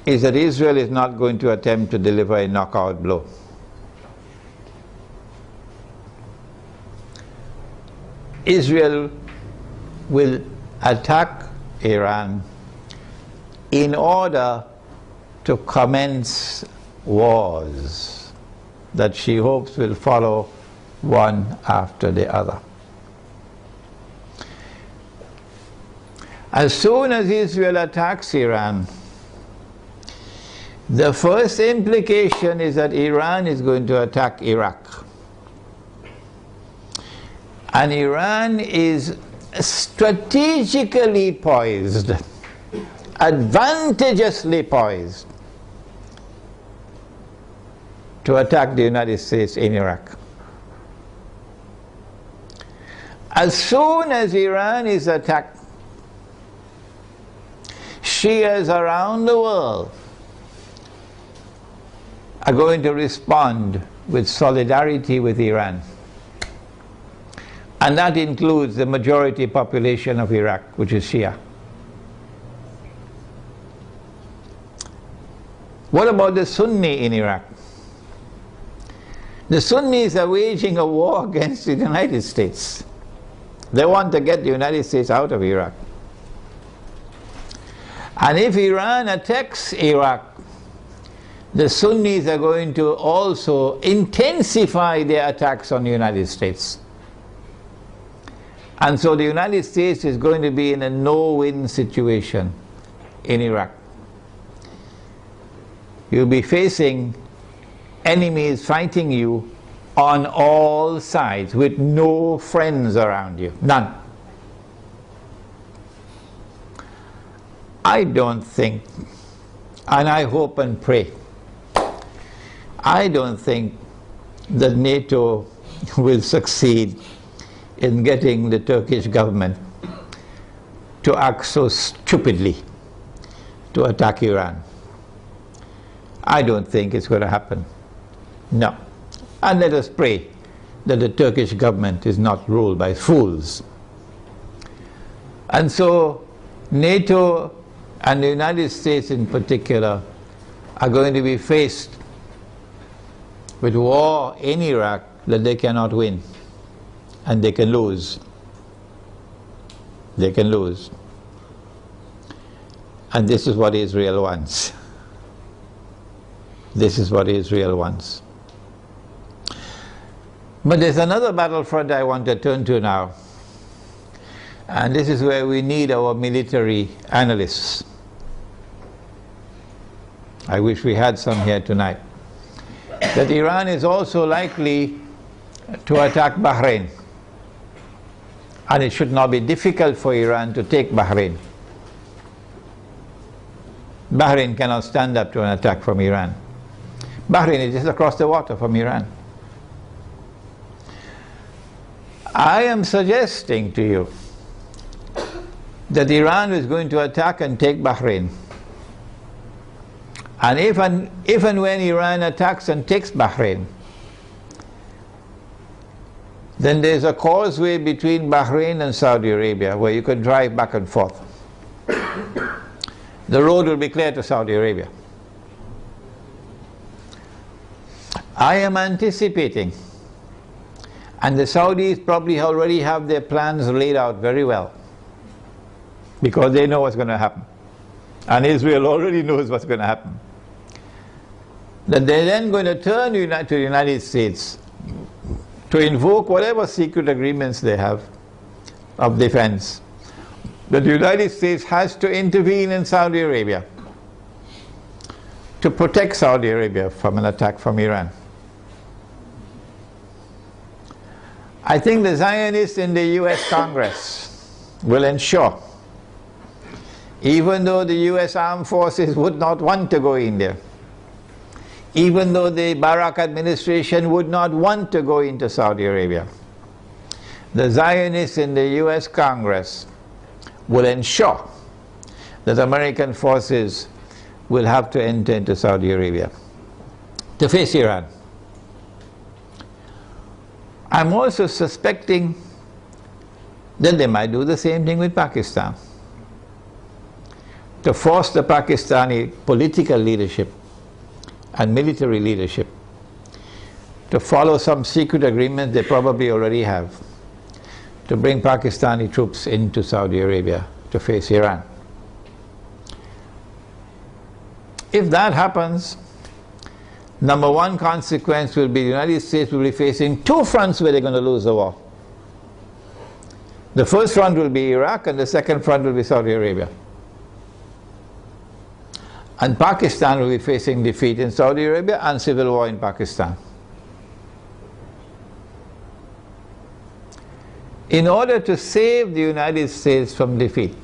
is that Israel is not going to attempt to deliver a knockout blow. Israel will attack Iran in order to commence wars that she hopes will follow one after the other. As soon as Israel attacks Iran, the first implication is that Iran is going to attack Iraq. And Iran is strategically poised, advantageously poised, to attack the United States in Iraq. As soon as Iran is attacked, Shias around the world are going to respond with solidarity with Iran. And that includes the majority population of Iraq, which is Shia. What about the Sunni in Iraq? The Sunnis are waging a war against the United States. They want to get the United States out of Iraq. And if Iran attacks Iraq, the Sunnis are going to also intensify their attacks on the United States. And so the United States is going to be in a no-win situation in Iraq. You'll be facing enemies fighting you on all sides with no friends around you, none. I don't think, and I hope and pray, I don't think that NATO will succeed in getting the Turkish government to act so stupidly to attack Iran. I don't think it's going to happen. No. And let us pray that the Turkish government is not ruled by fools. And so NATO and the United States in particular are going to be faced with war in Iraq that they cannot win. And they can lose. They can lose. And this is what Israel wants. This is what Israel wants. But there's another battlefront I want to turn to now. And this is where we need our military analysts. I wish we had some here tonight. That Iran is also likely to attack Bahrain. And it should not be difficult for Iran to take Bahrain. Bahrain cannot stand up to an attack from Iran. Bahrain is just across the water from Iran. I am suggesting to you that Iran is going to attack and take Bahrain. And if and when Iran attacks and takes Bahrain, Then there's a causeway between Bahrain and Saudi Arabia where you could drive back and forth. The road will be clear to Saudi Arabia. I am anticipating, and the Saudis probably already have their plans laid out very well, because they know what's going to happen. And Israel already knows what's going to happen. That they're then going to turn to the United States to invoke whatever secret agreements they have of defense. That the United States has to intervene in Saudi Arabia to protect Saudi Arabia from an attack from Iran. I think the Zionists in the US Congress will ensure, even though the US armed forces would not want to go in there, even though the Barak administration would not want to go into Saudi Arabia, the Zionists in the US Congress will ensure that American forces will have to enter into Saudi Arabia to face Iran. I'm also suspecting that they might do the same thing with Pakistan, to force the Pakistani political leadership and military leadership to follow some secret agreement they probably already have, to bring Pakistani troops into Saudi Arabia to face Iran. If that happens, number one consequence will be the United States will be facing two fronts where they're going to lose the war. The first front will be Iraq, and the second front will be Saudi Arabia. And Pakistan will be facing defeat in Saudi Arabia and civil war in Pakistan. In order to save the United States from defeat,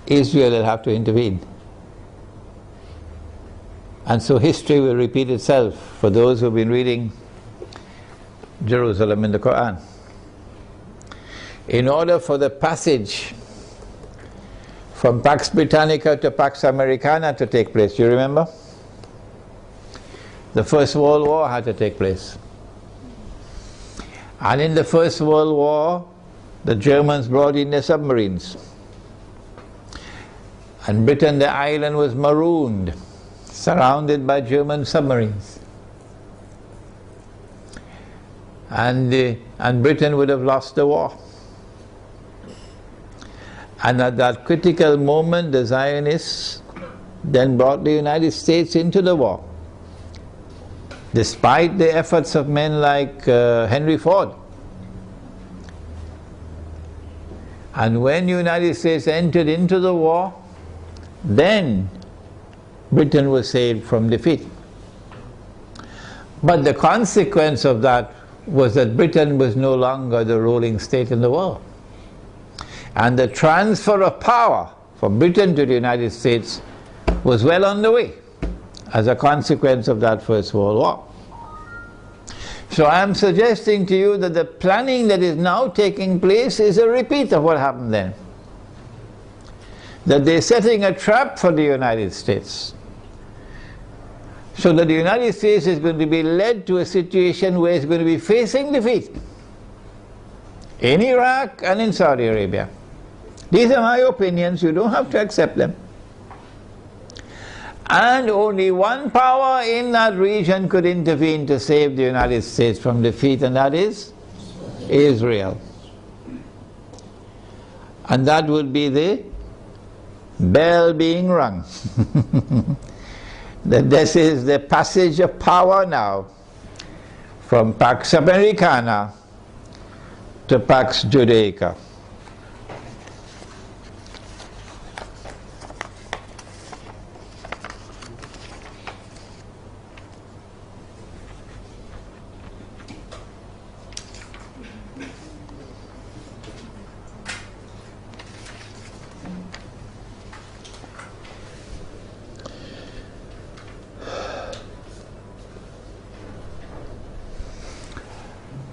Israel will have to intervene. And so history will repeat itself for those who have been reading Jerusalem in the Quran. In order for the passage from Pax Britannica to Pax Americana to take place, you remember? The First World War had to take place. And in the First World War, the Germans brought in their submarines. And Britain, the island, was marooned, surrounded by German submarines. And Britain would have lost the war. And at that critical moment, the Zionists then brought the United States into the war, despite the efforts of men like Henry Ford. And when the United States entered into the war, then Britain was saved from defeat. But the consequence of that was that Britain was no longer the ruling state in the world. And the transfer of power from Britain to the United States was well on the way as a consequence of that First World War. So I am suggesting to you that the planning that is now taking place is a repeat of what happened then. That they're setting a trap for the United States, so that the United States is going to be led to a situation where it's going to be facing defeat in Iraq and in Saudi Arabia. These are my opinions, you don't have to accept them. And only one power in that region could intervene to save the United States from defeat, and that is Israel. And that would be the bell being rung. That this is the passage of power now from Pax Americana to Pax Judaica.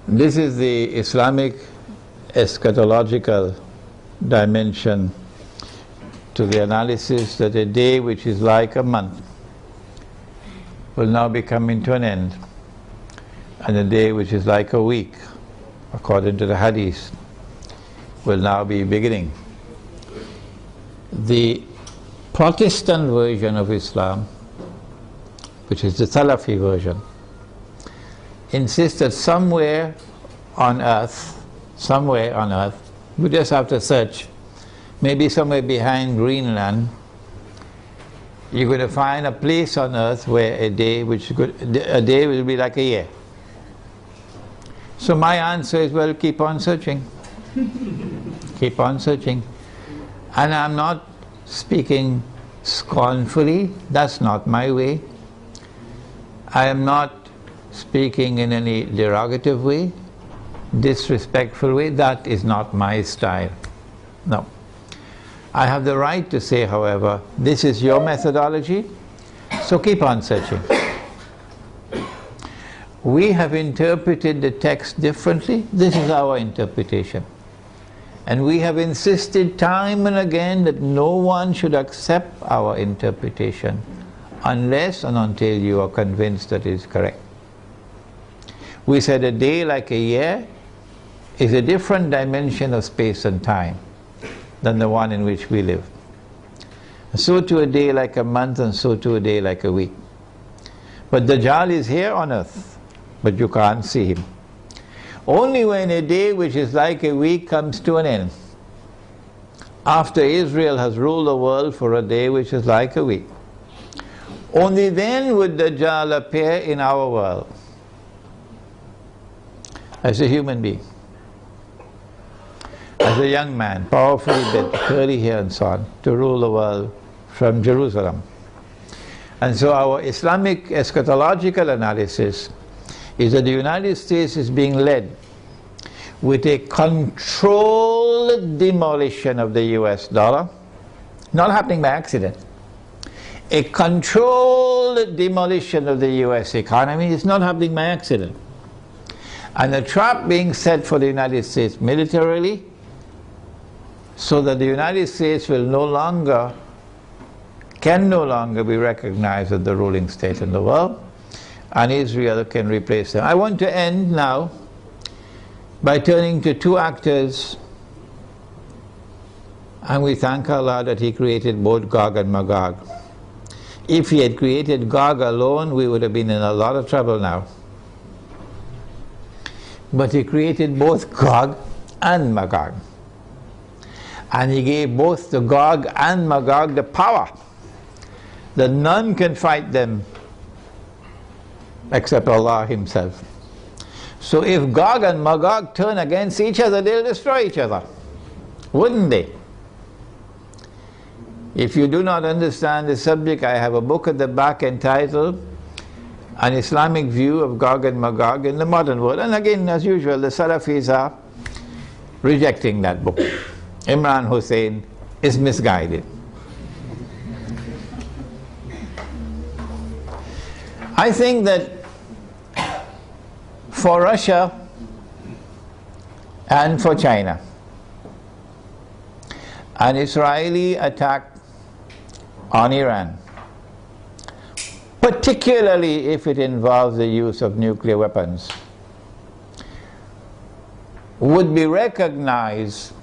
This is the Islamic eschatological dimension to the analysis that a day which is like a month will now be coming to an end. and a day which is like a week, according to the hadith, will now be beginning. The Protestant version of Islam, which is the Salafi version, insists that somewhere on earth, we just have to search, maybe somewhere behind Greenland, you're going to find a place on earth where a day will be like a year. So my answer is, well, keep on searching. Keep on searching. And I'm not speaking scornfully, that's not my way. I am not speaking in any derogative way, disrespectful way, that is not my style. No. I have the right to say, however, this is your methodology, so keep on searching. We have interpreted the text differently, this is our interpretation. And we have insisted time and again that no one should accept our interpretation unless and until you are convinced that it is correct. We said a day like a year is a different dimension of space and time than the one in which we live. So too a day like a month, and so too a day like a week. But Dajjal is here on earth, but you can't see him. Only when a day which is like a week comes to an end, after Israel has ruled the world for a day which is like a week, only then would Dajjal appear in our world as a human being, as a young man, powerfully built, curly hair and so on, to rule the world from Jerusalem. And so our Islamic eschatological analysis is that the United States is being led with a controlled demolition of the US dollar, not happening by accident. A controlled demolition of the US economy is not happening by accident. And a trap being set for the United States militarily, so that the United States will can no longer be recognized as the ruling state in the world, and Israel can replace them. I want to end now by turning to two actors, and we thank Allah that He created both Gog and Magog. If He had created Gog alone, we would have been in a lot of trouble now. But He created both Gog and Magog. And He gave both the Gog and Magog the power that none can fight them except Allah Himself. So if Gog and Magog turn against each other, they'll destroy each other, wouldn't they? If you do not understand the subject, I have a book at the back entitled An Islamic View of Gog and Magog in the Modern World. And again, as usual, the Salafis are rejecting that book. Imran Hussein is misguided. I think that for Russia and for China, an Israeli attack on Iran, particularly if it involves the use of nuclear weapons, would be recognized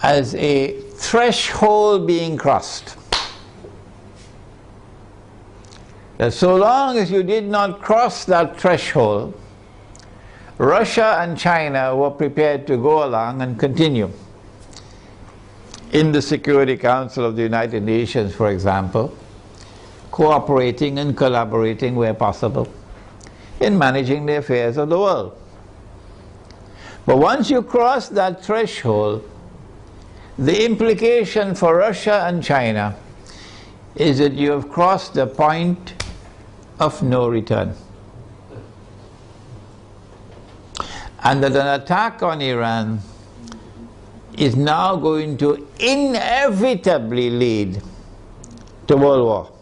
as a threshold being crossed. That so long as you did not cross that threshold, Russia and China were prepared to go along and continue. In the Security Council of the United Nations, for example, cooperating and collaborating where possible in managing the affairs of the world. But once you cross that threshold, the implication for Russia and China is that you have crossed the point of no return. And that an attack on Iran is now going to inevitably lead to world war.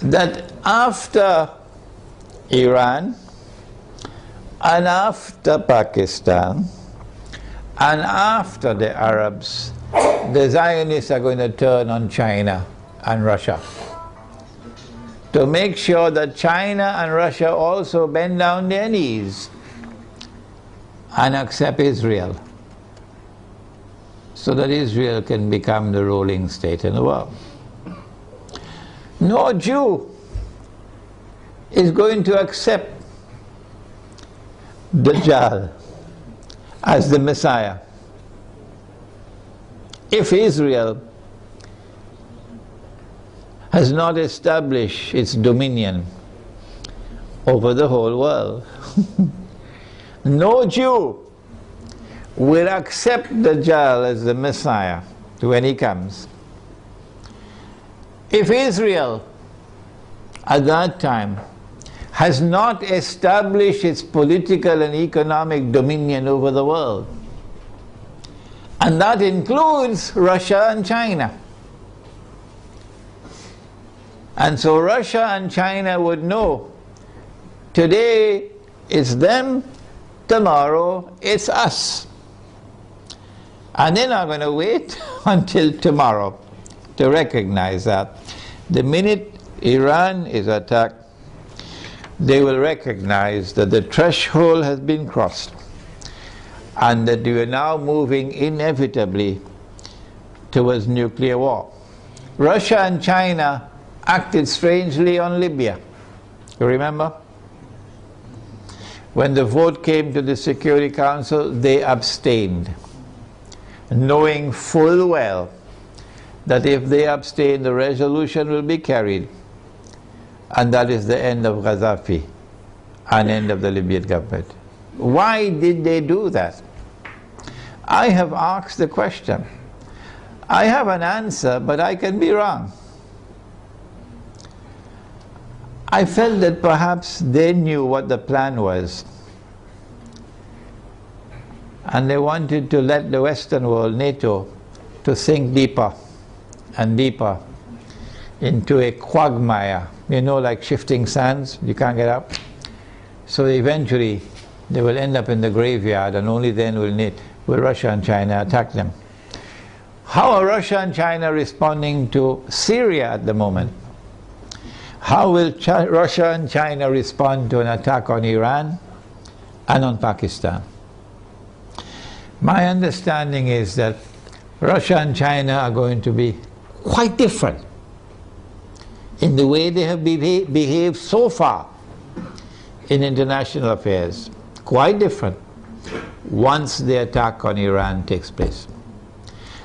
That after Iran and after Pakistan and after the Arabs, the Zionists are going to turn on China and Russia to make sure that China and Russia also bend down their knees and accept Israel, so that Israel can become the ruling state in the world. No Jew is going to accept Dajjal as the Messiah if Israel has not established its dominion over the whole world. No Jew will accept Dajjal as the Messiah when he comes if Israel at that time has not established its political and economic dominion over the world. And that includes Russia and China. And so Russia and China would know, today it's them, tomorrow it's us. And they're not going to wait until tomorrow to recognize that. The minute Iran is attacked, they will recognize that the threshold has been crossed and that we are now moving inevitably towards nuclear war. Russia and China acted strangely on Libya. You remember? When the vote came to the Security Council, they abstained, knowing full well that if they abstain, the resolution will be carried. And that is the end of Gaddafi and end of the Libyan government. Why did they do that? I have asked the question. I have an answer, but I can be wrong. I felt that perhaps they knew what the plan was, and they wanted to let the Western world, NATO, to sink deeper and deeper into a quagmire, you know, like shifting sands, you can't get up. So eventually they will end up in the graveyard, and only then will Russia and China attack them. How are Russia and China responding to Syria at the moment? How will Russia and China respond to an attack on Iran and on Pakistan? My understanding is that Russia and China are going to be quite different in the way they have behaved so far in international affairs. Quite different once the attack on Iran takes place.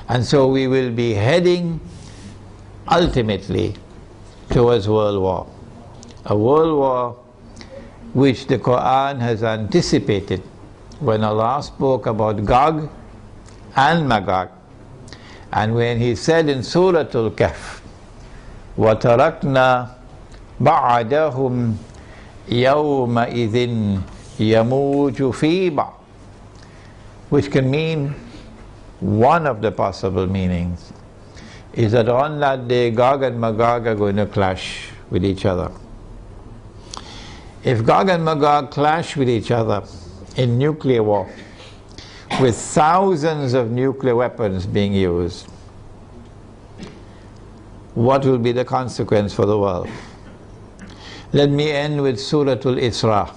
And so we will be heading ultimately towards world war. A world war which the Quran has anticipated when Allah spoke about Gog and Magog, and when He said in Surah Al-Kahf, وَتَرَكْنَا بَعْدَهُمْ يَوْمَئِذٍ يَمُوجُ فِي بَعْضٍ, which can mean, one of the possible meanings is that on that day Gog and Magog are going to clash with each other. If Gog and Magog clash with each other in nuclear war, with thousands of nuclear weapons being used, what will be the consequence for the world? Let me end with Surah Al-Isra,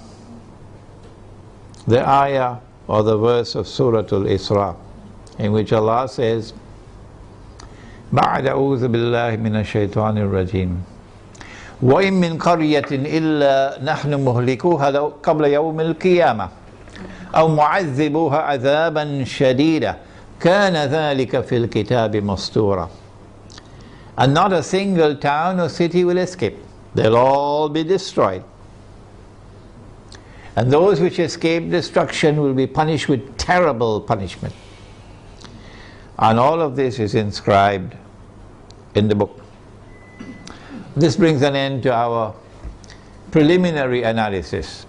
the ayah or the verse of Surah Al-Isra, in which Allah says, بعد أعوذ بالله من الشيطان الرجيم وإن من قرية إلا نحن مهلكوها قبل يوم القيامة أو معذبوها عذابا شديدا كان ذلك في الكتاب مسطورا. And not a single town or city will escape. They'll all be destroyed. And those which escape destruction will be punished with terrible punishment. And all of this is inscribed in the book. This brings an end to our preliminary analysis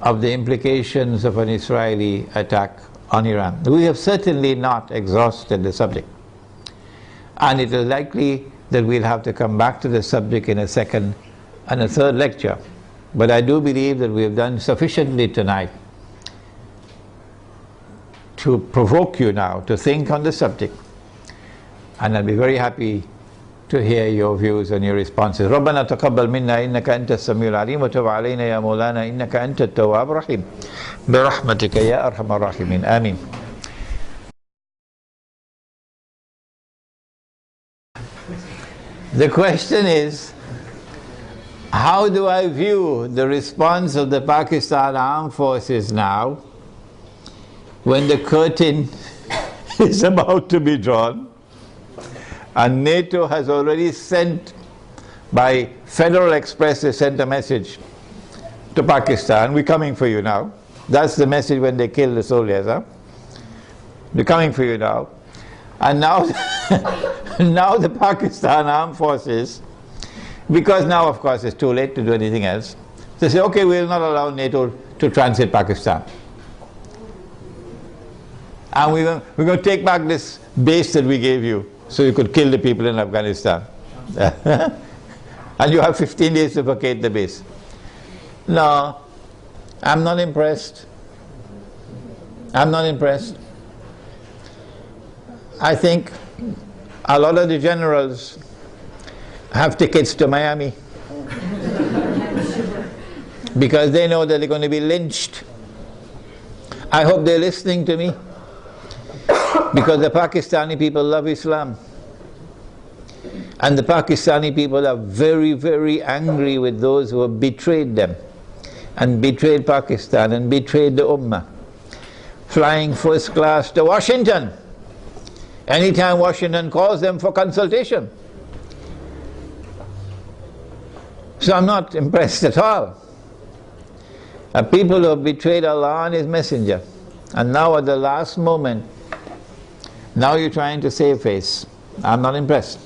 of the implications of an Israeli attack on Iran. We have certainly not exhausted the subject, and it is likely that we'll have to come back to the subject in a second and a third lecture. But I do believe that we have done sufficiently tonight to provoke you now to think on the subject And I'll be very happy to hear your views and your responses. ربنا تقبل منا إنك أنت السميع العليم وتب علينا يا مولانا إنك أنت التواب الرحيم برحمتك يا أرحم الراحمين آمين. The question is, how do I view the response of the Pakistan Armed Forces now when the curtain is about to be drawn and NATO has already sent, by Federal Express, they sent a message to Pakistan, we're coming for you now. That's the message when they kill the soldiers, huh? We're coming for you now. And now, now the Pakistan Armed Forces, because now of course it's too late to do anything else, they say, okay, we will not allow NATO to transit Pakistan. And we're going to take back this base that we gave you so you could kill the people in Afghanistan. And you have 15 days to vacate the base. No, I'm not impressed. I'm not impressed. I think a lot of the generals have tickets to Miami because they know that they're going to be lynched. I hope they're listening to me, because the Pakistani people love Islam. And the Pakistani people are very, very angry with those who have betrayed them and betrayed Pakistan and betrayed the Ummah. Flying first class to Washington anytime Washington calls them for consultation. So I'm not impressed at all. People who have betrayed Allah and His Messenger, and now at the last moment, now you're trying to save face. I'm not impressed.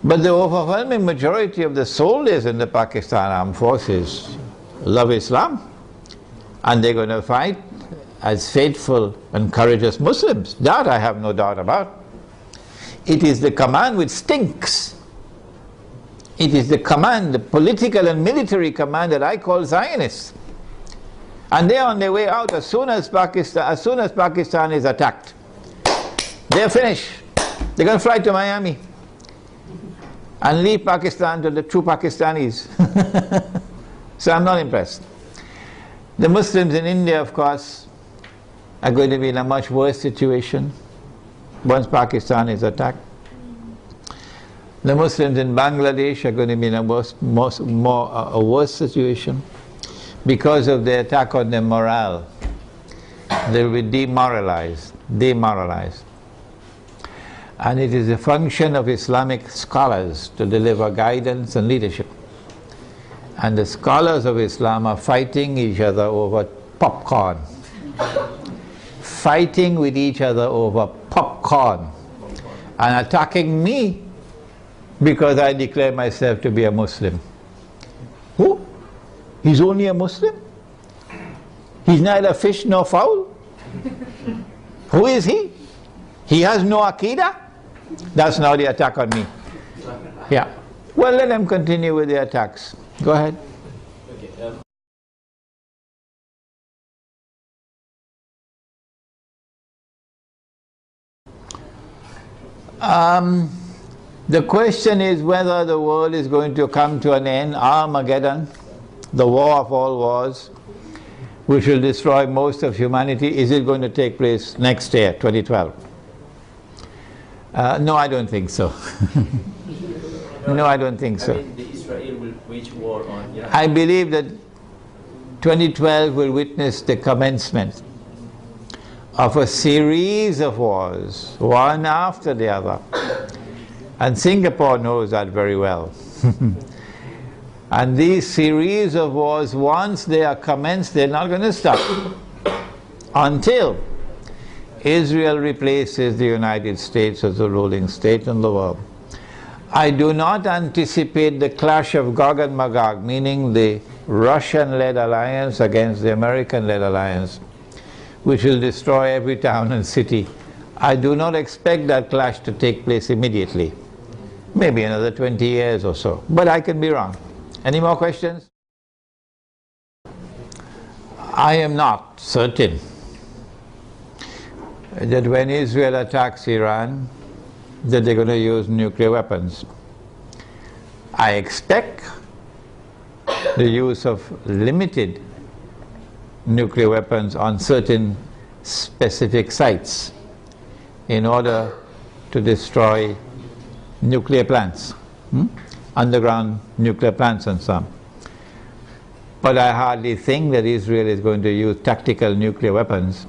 But the overwhelming majority of the soldiers in the Pakistan Armed Forces love Islam, and they're going to fight as faithful and courageous Muslims. That I have no doubt about. It is the command which stinks. It is the command, the political and military command, that I call Zionist. And they're on their way out as soon as Pakistan is attacked. They're finished. They're going to fly to Miami and leave Pakistan to the true Pakistanis. So I'm not impressed. The Muslims in India, of course, are going to be in a much worse situation once Pakistan is attacked. The Muslims in Bangladesh are going to be in a worse situation because of the attack on their morale. They will be demoralized. And it is a function of Islamic scholars to deliver guidance and leadership. And the scholars of Islam are fighting each other over popcorn. Fighting with each other over popcorn. And attacking me because I declare myself to be a Muslim. Who? He's only a Muslim? He's neither fish nor fowl? Who is he? He has no Aqidah? That's now the attack on me. Yeah. Well, let them continue with the attacks. Go ahead. The question is whether the world is going to come to an end, Armageddon, the war of all wars, which will destroy most of humanity. Is it going to take place next year, 2012? No, I don't think so. No, I don't think so. I mean, Israel will wage war on Iran. I believe that 2012 will witness the commencement of a series of wars, one after the other. And Singapore knows that very well. And these series of wars, once they are commenced, they're not going to stop until Israel replaces the United States as the ruling state in the world. I do not anticipate the clash of Gog and Magog, meaning the Russian-led alliance against the American-led alliance, which will destroy every town and city. I do not expect that clash to take place immediately. Maybe another 20 years or so, but I can be wrong. Any more questions? I am not certain that when Israel attacks Iran, that they're going to use nuclear weapons. I expect the use of limited nuclear weapons on certain specific sites in order to destroy nuclear plants, underground nuclear plants and so on. But I hardly think that Israel is going to use tactical nuclear weapons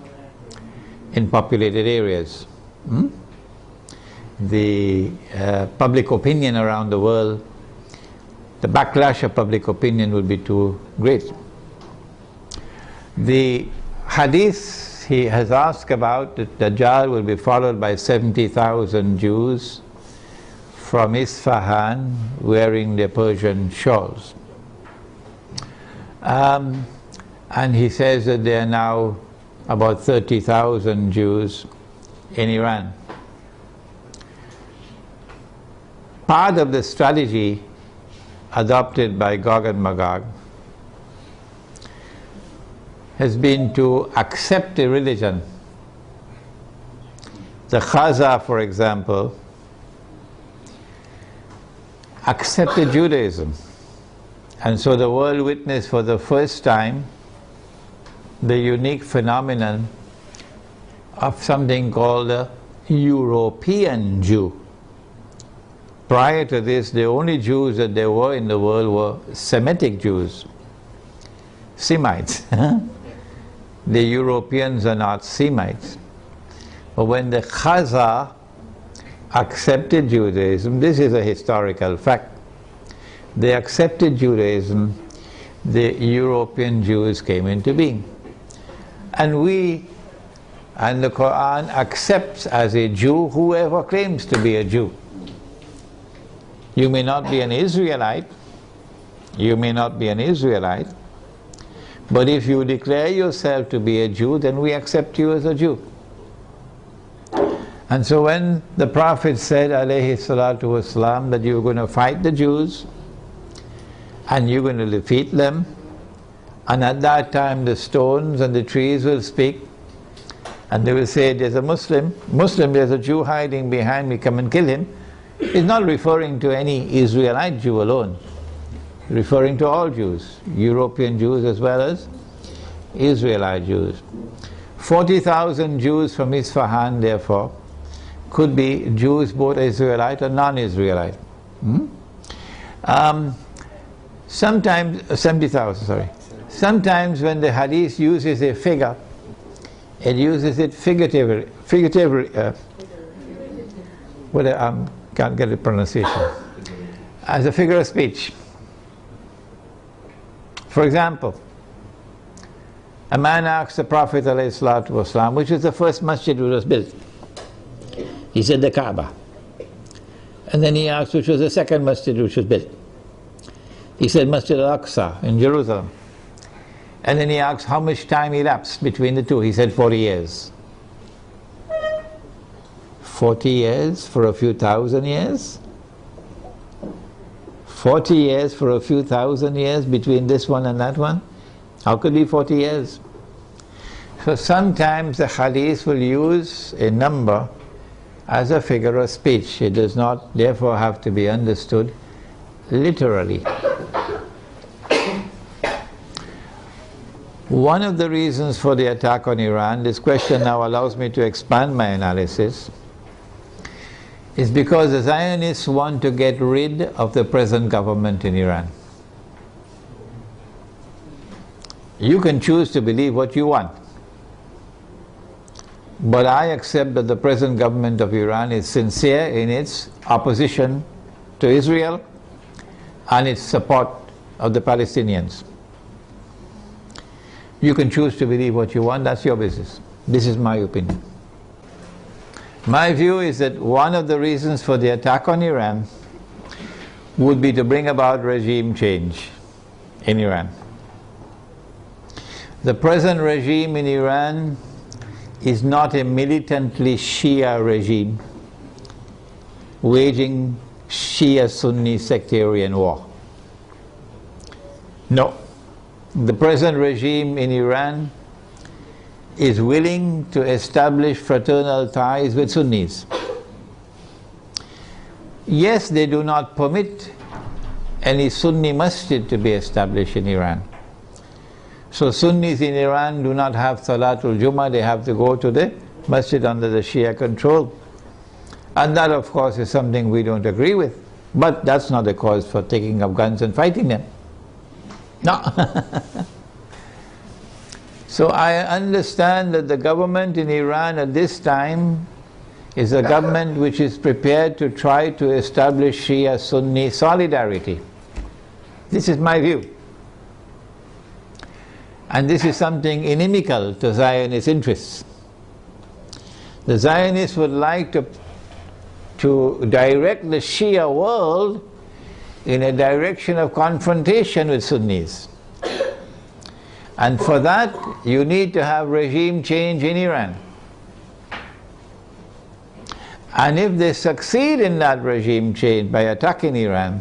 in populated areas. The public opinion around the world, the backlash of public opinion would be too great. The hadith he has asked about, that Dajjal will be followed by 70,000 Jews from Isfahan wearing their Persian shawls. And he says that there are now about 30,000 Jews in Iran. Part of the strategy adopted by Gog and Magog has been to accept a religion. The Khaza, for example, accepted Judaism. And so the world witnessed for the first time the unique phenomenon of something called a European Jew. Prior to this, the only Jews that there were in the world were Semitic Jews, Semites. The Europeans are not Semites. But when the Khaza accepted Judaism, this is a historical fact, they accepted Judaism, the European Jews came into being. And the Quran accepts as a Jew whoever claims to be a Jew. You may not be an Israelite, but if you declare yourself to be a Jew, then we accept you as a Jew. And so when the Prophet said, alayhi salatu wasalam, that you're going to fight the Jews, and you're going to defeat them, and at that time the stones and the trees will speak, and they will say, there's a Muslim, there's a Jew hiding behind me, come and kill him. It's not referring to any Israelite Jew alone, referring to all Jews, European Jews as well as Israelite Jews. 40,000 Jews from Isfahan, therefore, could be Jews both Israelite and non-Israelite. Sometimes, 70,000, sorry. Sometimes when the hadith uses a figure, it uses it figuratively, can't get the pronunciation, as a figure of speech. For example, a man asked the Prophet ﷺ, which is the first masjid which was built. He said the Kaaba. And then he asked which was the second masjid which was built. He said Masjid al-Aqsa in Jerusalem. And then he asked how much time elapsed between the two. He said 40 years. 40 years for a few thousand years? 40 years for a few thousand years between this one and that one? How could it be 40 years? So sometimes the hadith will use a number as a figure of speech. It does not therefore have to be understood literally. One of the reasons for the attack on Iran, this question now allows me to expand my analysis, is because the Zionists want to get rid of the present government in Iran. You can choose to believe what you want, but I accept that the present government of Iran is sincere in its opposition to Israel and its support of the Palestinians. You can choose to believe what you want, that's your business. This is my opinion. My view is that one of the reasons for the attack on Iran would be to bring about regime change in Iran. The present regime in Iran is not a militantly Shia regime waging Shia-Sunni sectarian war. No. The present regime in Iran is willing to establish fraternal ties with Sunnis. yes, they do not permit any Sunni masjid to be established in Iran. So Sunnis in Iran do not have Salatul Jummah, they have to go to the masjid under the Shia control. And that, of course, is something we don't agree with. But that's not a cause for taking up guns and fighting them. No. So I understand that the government in Iran at this time is a government which is prepared to try to establish Shia-Sunni solidarity. This is my view. And this is something inimical to Zionist interests. The Zionists would like to direct the Shia world in a direction of confrontation with Sunnis. And for that, you need to have regime change in Iran. And if they succeed in that regime change by attacking Iran,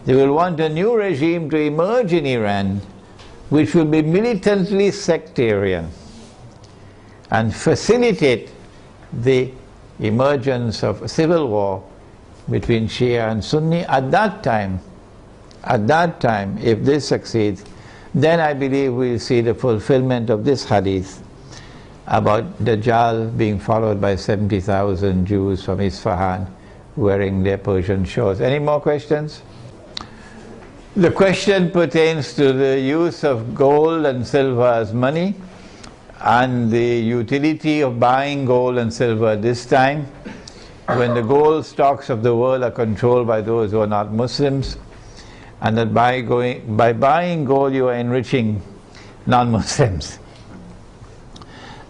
they will want a new regime to emerge in Iran, which will be militantly sectarian and facilitate the emergence of a civil war between Shia and Sunni. At that time, if this succeeds, then I believe we'll see the fulfillment of this hadith about Dajjal being followed by 70,000 Jews from Isfahan wearing their Persian shawls. Any more questions? The question pertains to the use of gold and silver as money and the utility of buying gold and silver at this time when the gold stocks of the world are controlled by those who are not Muslims, and that by buying gold you are enriching non-Muslims.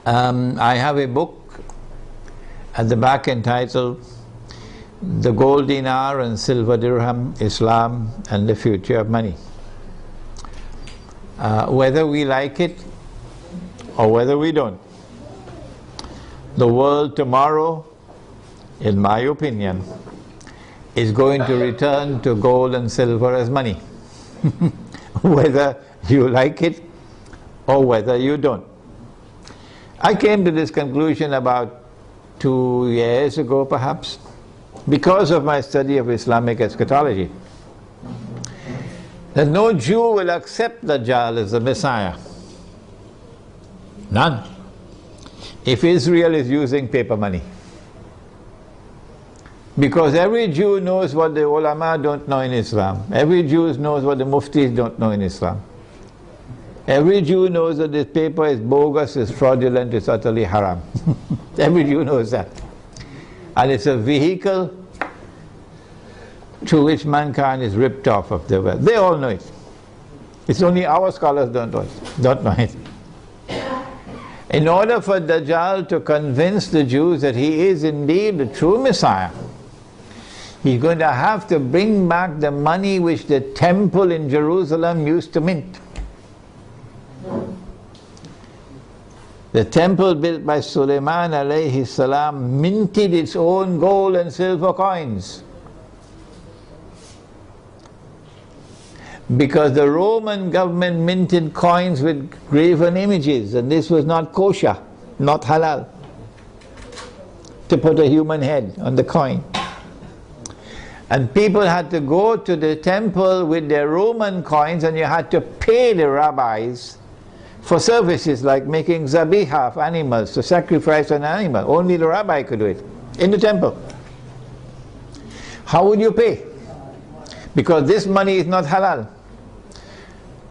I have a book at the back entitled The Gold Dinar and Silver Dirham, Islam and the Future of Money. Whether we like it or whether we don't, the world tomorrow, in my opinion, is going to return to gold and silver as money. Whether you like it or whether you don't. I came to this conclusion about 2 years ago perhaps, because of my study of Islamic eschatology, that no Jew will accept Dajjal as the Messiah. None. If Israel is using paper money. Because every Jew knows what the ulama don't know in Islam. Every Jew knows what the muftis don't know in Islam. Every Jew knows that this paper is bogus, is fraudulent, is utterly haram. Every Jew knows that. And it's a vehicle through which mankind is ripped off of their wealth. They all know it. It's only our scholars don't know it. In order for Dajjal to convince the Jews that he is indeed the true Messiah, he's going to have to bring back the money which the temple in Jerusalem used to mint. The temple built by Sulaiman alayhi salam minted its own gold and silver coins. Because the Roman government minted coins with graven images, and this was not kosher, not halal, to put a human head on the coin. And people had to go to the temple with their Roman coins, and you had to pay the rabbis for services like making zabiha of animals, to sacrifice an animal. Only the rabbi could do it in the temple. How would you pay? Because this money is not halal,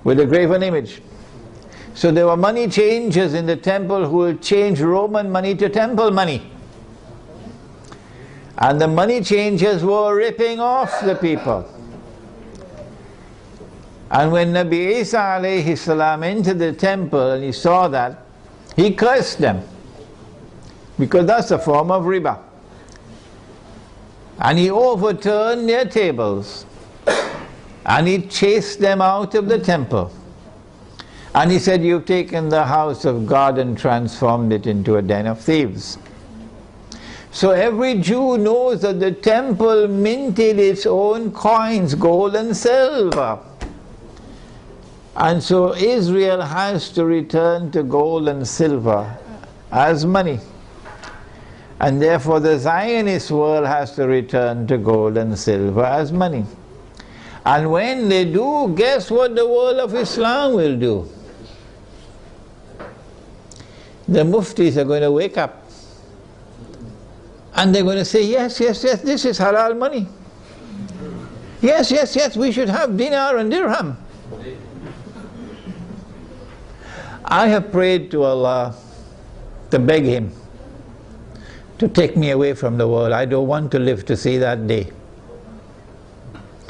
with a graven image. So there were money changers in the temple who will change Roman money to temple money. And the money changers were ripping off the people. And when Nabi Isa alayhi salam entered the temple and he saw that, he cursed them. Because that's a form of riba. And he overturned their tables. And he chased them out of the temple. And he said, "You've taken the house of God and transformed it into a den of thieves." So every Jew knows that the temple minted its own coins, gold and silver. And so Israel has to return to gold and silver as money. And therefore the Zionist world has to return to gold and silver as money. And when they do, guess what the world of Islam will do? The muftis are going to wake up. And they're going to say, yes, yes, yes, this is halal money. Yes, yes, yes, we should have dinar and dirham. I have prayed to Allah to beg Him to take me away from the world. I don't want to live to see that day,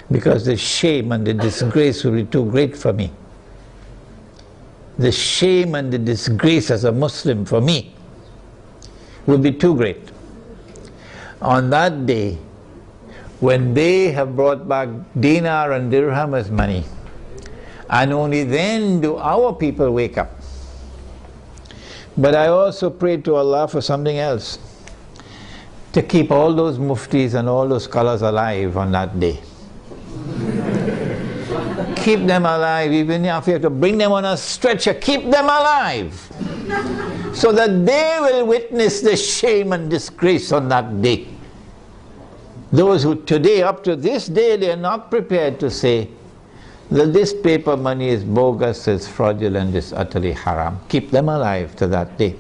because the shame and the disgrace will be too great for me. The shame and the disgrace as a Muslim for me will be too great. On that day, when they have brought back dinar and dirham as money, and only then do our people wake up. But I also pray to Allah for something else, to keep all those muftis and all those scholars alive on that day. Keep them alive, even if you have to bring them on a stretcher, keep them alive, so that they will witness the shame and disgrace on that day. Those who today, up to this day, they are not prepared to say that this paper money is bogus, it's fraudulent, it's utterly haram. Keep them alive to that day.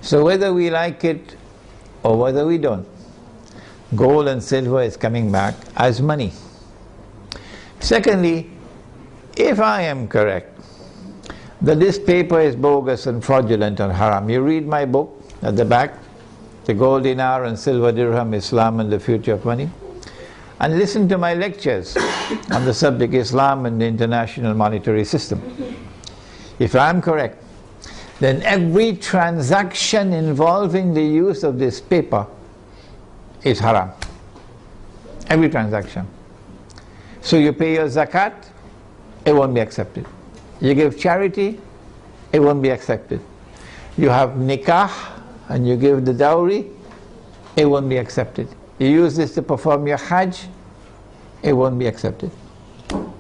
So whether we like it or whether we don't, gold and silver is coming back as money. Secondly, if I am correct that this paper is bogus and fraudulent and haram, you read my book at the back, The Gold Dinar and Silver Dirham, Islam and the Future of Money, and listen to my lectures on the subject Islam and the International Monetary System. If I am correct, then every transaction involving the use of this paper is haram. Every transaction. So you pay your zakat, it won't be accepted. You give charity, it won't be accepted. You have nikah and you give the dowry, it won't be accepted. You use this to perform your hajj, it won't be accepted.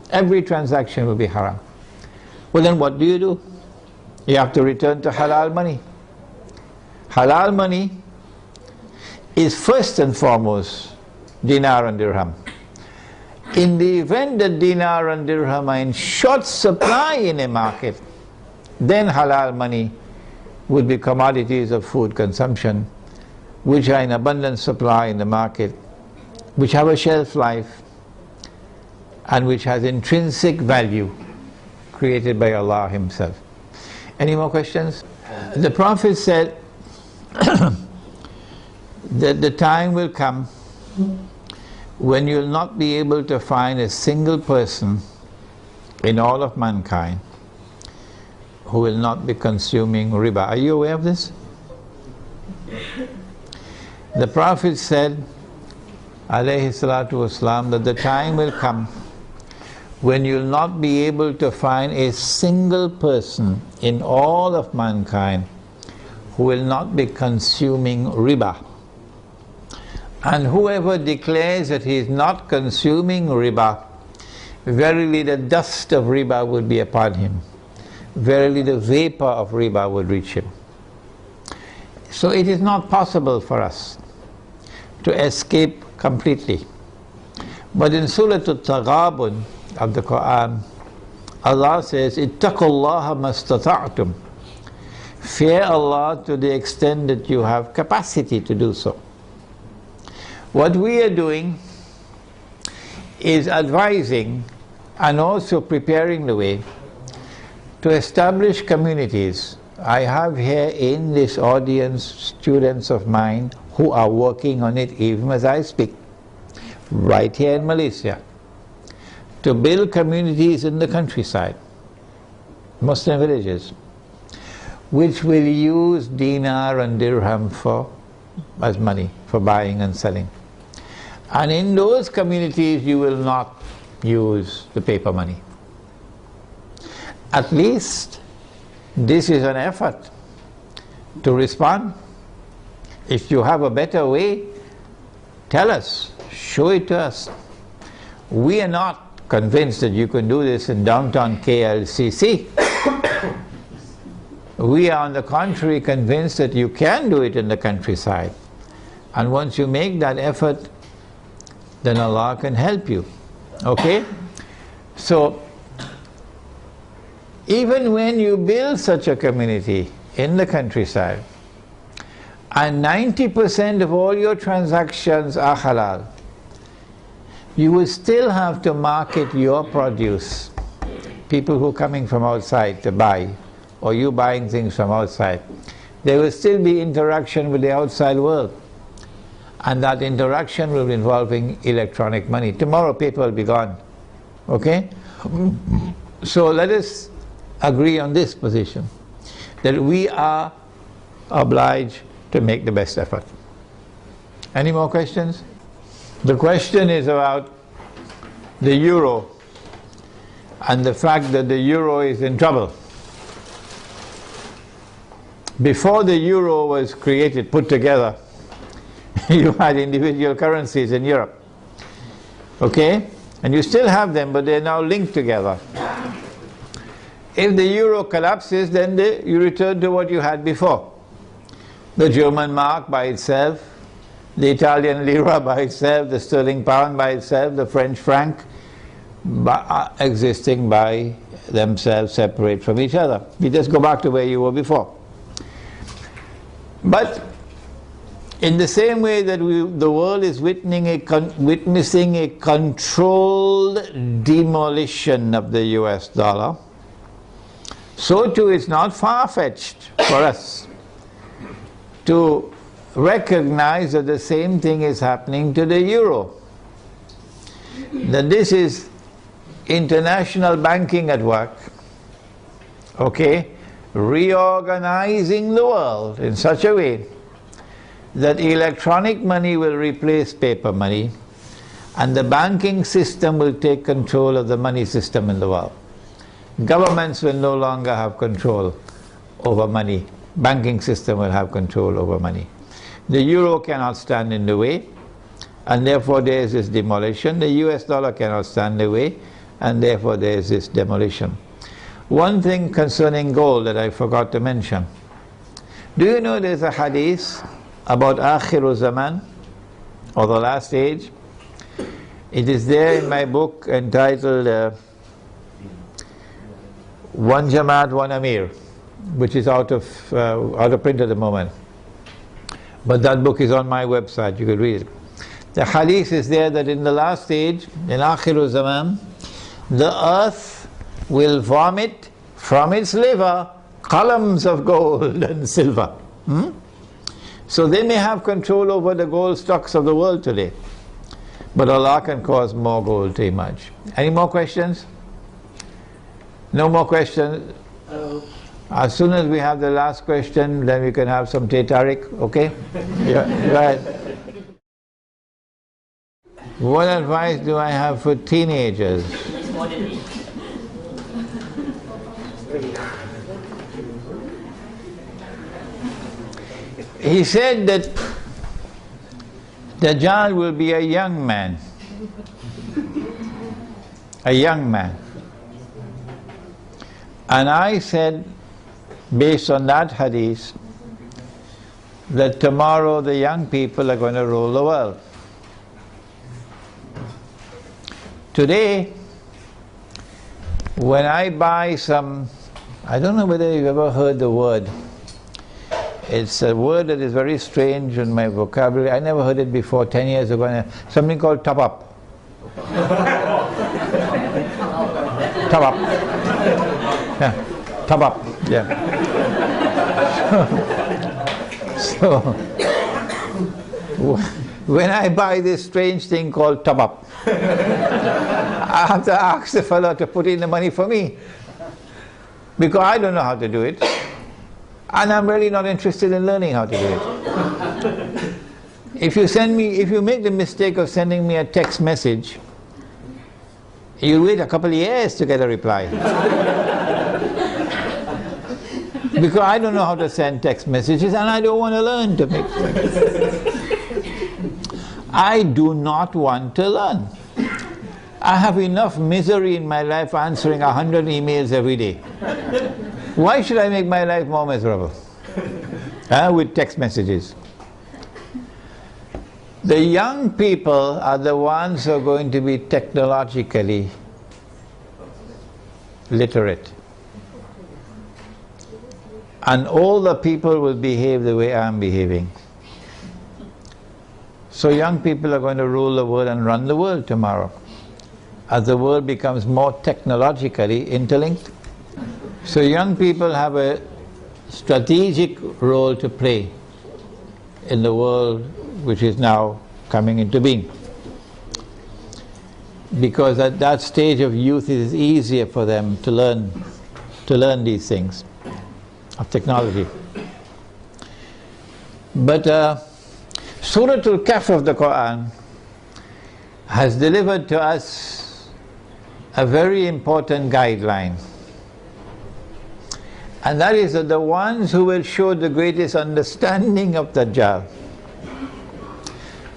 Every transaction will be haram. Well then what do? You have to return to halal money. Halal money is first and foremost dinar and dirham. In the event that dinar and dirham are in short supply in a market, then halal money would be commodities of food consumption, which are in abundant supply in the market, which have a shelf life, and which has intrinsic value created by Allah Himself. Any more questions? The Prophet said that the time will come when you'll not be able to find a single person in all of mankind who will not be consuming riba. Are you aware of this? The Prophet said, alayhi salatu wasalam, that the time will come when you'll not be able to find a single person in all of mankind who will not be consuming riba. And whoever declares that he is not consuming riba, verily the dust of riba would be upon him. Verily the vapor of riba would reach him. So it is not possible for us to escape completely. But in Surah Al-Taghabun of the Quran, Allah says, ittaqullaha mastata'tum. Fear Allah to the extent that you have capacity to do so. What we are doing is advising and also preparing the way to establish communities. I have here in this audience students of mine who are working on it even as I speak, right here in Malaysia, to build communities in the countryside, Muslim villages, which will use dinar and dirham as money for buying and selling. And in those communities you will not use the paper money. At least this is an effort to respond. If you have a better way, tell us, show it to us. We are not convinced that you can do this in downtown KLCC. We are on the contrary convinced that you can do it in the countryside. And once you make that effort, then Allah can help you. Okay? So, even when you build such a community in the countryside, and 90% of all your transactions are halal, you will still have to market your produce. People who are coming from outside to buy, or you buying things from outside, there will still be interaction with the outside world. And that interaction will be involving electronic money. Tomorrow paper will be gone. Okay? So let us agree on this position, that we are obliged to make the best effort. Any more questions? The question is about the euro and the fact that the euro is in trouble. Before the euro was created, put together, you had individual currencies in Europe. Okay? And you still have them, but they're now linked together. If the euro collapses, then you return to what you had before. The German mark by itself, the Italian lira by itself, the sterling pound by itself, the French franc existing by themselves, separate from each other. You just go back to where you were before. But in the same way that the world is witnessing a controlled demolition of the US dollar, so too it's not far-fetched for us to recognize that the same thing is happening to the euro. That this is international banking at work, okay, reorganizing the world in such a way that electronic money will replace paper money, and the banking system will take control of the money system in the world. Governments will no longer have control over money. Banking system will have control over money. The euro cannot stand in the way, and therefore there is this demolition. The US dollar cannot stand in the way, and therefore there is this demolition. One thing concerning gold that I forgot to mention. Do you know there's a hadith about Akhiru Zaman, or the last age? It is there in my book entitled One Jamaat, One Amir, which is out of print at the moment. But that book is on my website, you could read it. The hadith is there that in the last age, in Akhiru Zaman, the earth will vomit from its liver columns of gold and silver. So they may have control over the gold stocks of the world today, but Allah can cause more gold to emerge. Any more questions? No more questions? As soon as we have the last question, then we can have some Teh Tarik, okay? Yeah, right. What advice do I have for teenagers? He said that Dajjal will be a young man. A young man. And I said, based on that hadith, that tomorrow the young people are going to rule the world. Today, when I buy some, I don't know whether you've ever heard the word. It's a word that is very strange in my vocabulary. I never heard it before 10 years ago. Something called top up. Top up. Yeah. Top up. Yeah. So when I buy this strange thing called top up, I have to ask the fellow to put in the money for me, because I don't know how to do it. And I'm really not interested in learning how to do it. If you make the mistake of sending me a text message, you'll wait a couple of years to get a reply. Because I don't know how to send text messages, and I don't want to learn to make I do not want to learn. I have enough misery in my life answering 100 emails every day. Why should I make my life more miserable? With text messages. The young people are the ones who are going to be technologically literate. And all the people will behave the way I'm behaving. So young people are going to rule the world and run the world tomorrow, as the world becomes more technologically interlinked. So young people have a strategic role to play in the world which is now coming into being. Because at that stage of youth it is easier for them to learn these things of technology. But Surah Al-Kahf of the Quran has delivered to us a very important guideline. And that is that the ones who will show the greatest understanding of Dajjal,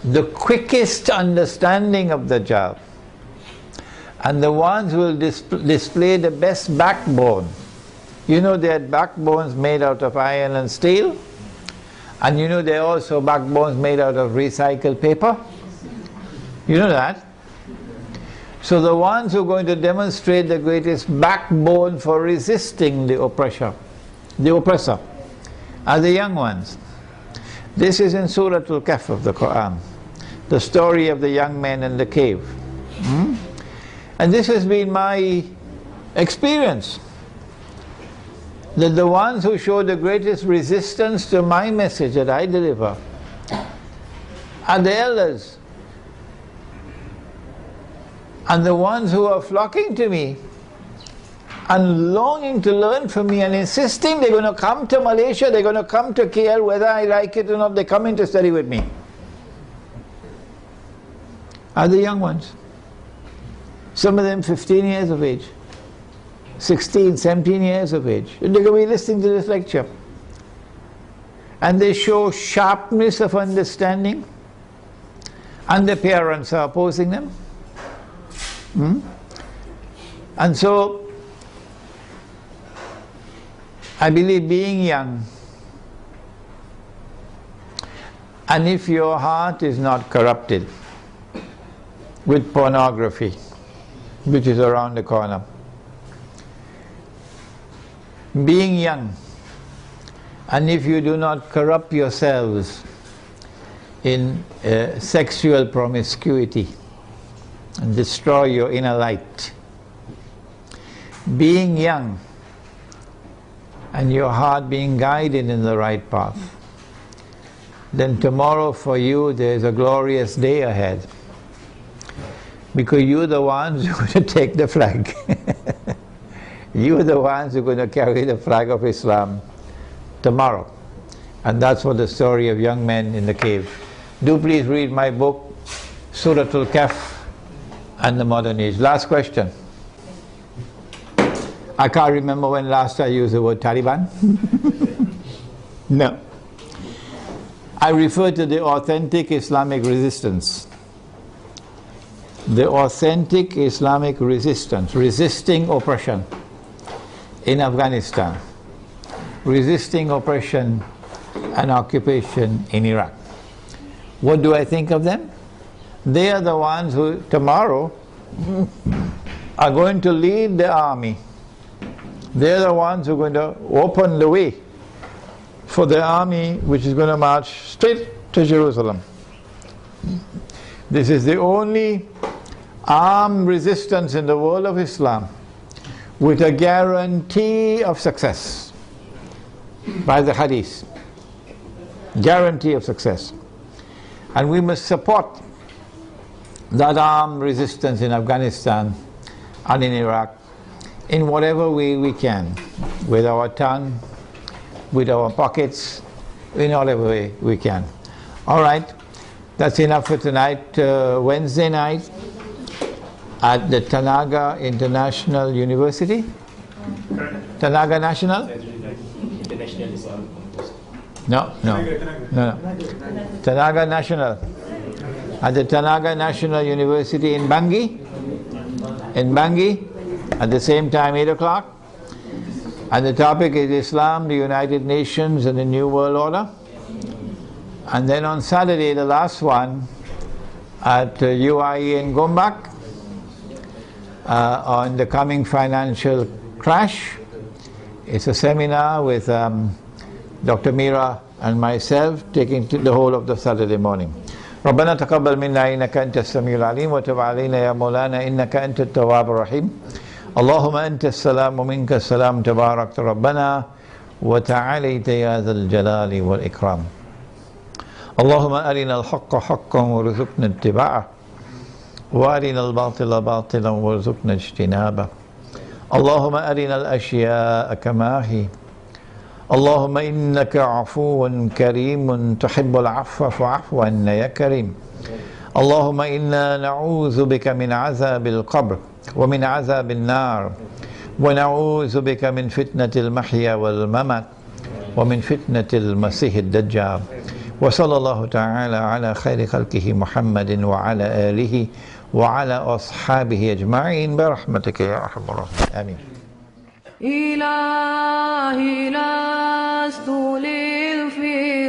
the quickest understanding of Dajjal, and the ones who will display the best backbone. You know they had backbones made out of iron and steel, and you know there are also backbones made out of recycled paper. You know that? So the ones who are going to demonstrate the greatest backbone for resisting the oppressor are the young ones. This is in Surah Al-Kahf of the Quran, the story of the young men in the cave. And this has been my experience, that the ones who show the greatest resistance to my message that I deliver are the elders, and the ones who are flocking to me and longing to learn from me and insisting they're going to come to Malaysia, they're going to come to KL, whether I like it or not, they're coming to study with me, are the young ones. Some of them 15 years of age, 16, 17 years of age. And they're going to be listening to this lecture. And they show sharpness of understanding, and their parents are opposing them. And so, I believe being young, and if your heart is not corrupted with pornography, which is around the corner, being young, and if you do not corrupt yourselves in sexual promiscuity and destroy your inner light, being young and your heart being guided in the right path, then tomorrow for you there is a glorious day ahead, because you're the ones who are going to take the flag. You're the ones who are going to carry the flag of Islam tomorrow. And that's what the story of young men in the cave. Do please read my book, Surah Al-Kahf and the Modern Age. Last question. I can't remember when last I used the word Taliban. No. I refer to the authentic Islamic resistance. The authentic Islamic resistance, resisting oppression in Afghanistan, resisting oppression and occupation in Iraq. What do I think of them? They are the ones who tomorrow are going to lead the army. They are the ones who are going to open the way for the army which is going to march straight to Jerusalem. This is the only armed resistance in the world of Islam with a guarantee of success by the hadith. Guarantee of success. And we must support that armed resistance in Afghanistan and in Iraq in whatever way we can, with our tongue, with our pockets, in whatever way we can. All right, that's enough for tonight. Wednesday night at the Tanaga International University. Tanaga National? No. Tanaga National. At the Tanaga National University in Bangi. At the same time, 8 o'clock. And the topic is Islam, the United Nations and the New World Order. And then on Saturday, the last one, at UIE in Gombak, on the coming financial crash. It's a seminar with Dr. Mira and myself taking the whole of the Saturday morning. ربنا تقبل منا إنك أنت السميع العليم وتب علينا يا مولانا إنك أنت التواب الرحيم اللهم أنت السلام ومنك السلام تبارك ربنا وتعاليت يا ذا الجلال والإكرام اللهم أرنا الحق حقا وارزقنا اتباعه وأرنا الباطل باطلا وارزقنا اجتنابه اللهم أرنا الأشياء كما هي اللهم إنك عفو كريم تحب العفو فاعف عنا يا كريم اللهم إنا نعوذ بك من عذاب القبر ومن عذاب النار ونعوذ بك من فتنة المحيا والممات ومن فتنة المسيح الدجال وصلى الله تعالى على خير خلقه محمد وعلى آله وعلى أصحابه أجمعين برحمتك يا أرحم الراحمين آمين إلهي لست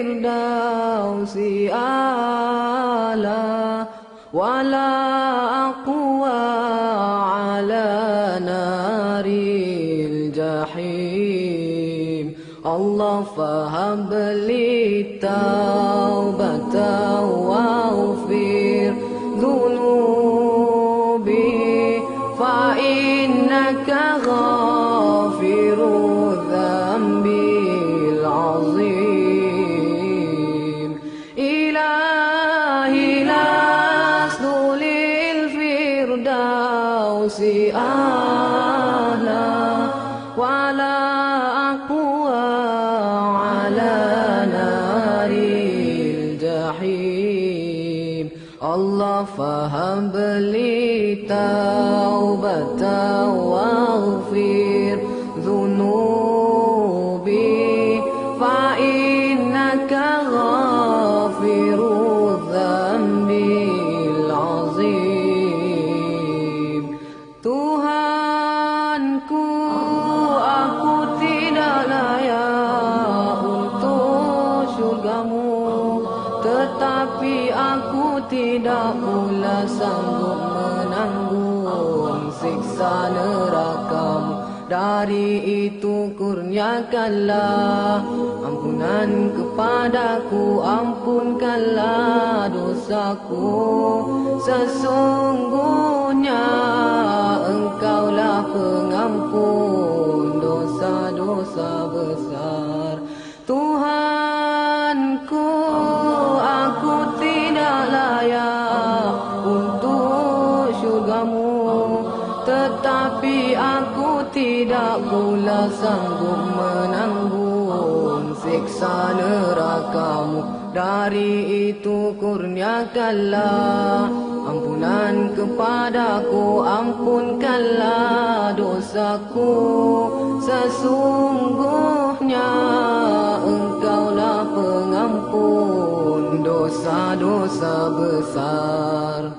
للفردوس أعلى ولا أقوى على نار الجحيم الله فهب لي التوبة واغفر ذنوبي فإنك غافر الذنب العظيم إلهي لست للفردوس أعلى ولا أقوى على نار الجحيم الله فهب لي توبة واغفر ذنوبي فإنك غافر الذنب العظيم Tuhanku aku tidak layak untuk syurgamu tetapi aku tidak pula sanggup menanggung siksa nerakamu dari itu kurniakanlah ampunan kepadaku ampunkanlah dosaku sesungguhnya engkaulah pengampun dosa-dosa besar Tuhanku aku tidak layak untuk syurgamu tetapi aku tidak pula sanggup menanggung siksa nerakamu dari itu kurniakanlah ampunan kepadaku ampunkanlah dosaku sesungguhnya engkaulah pengampun dosa-dosa besar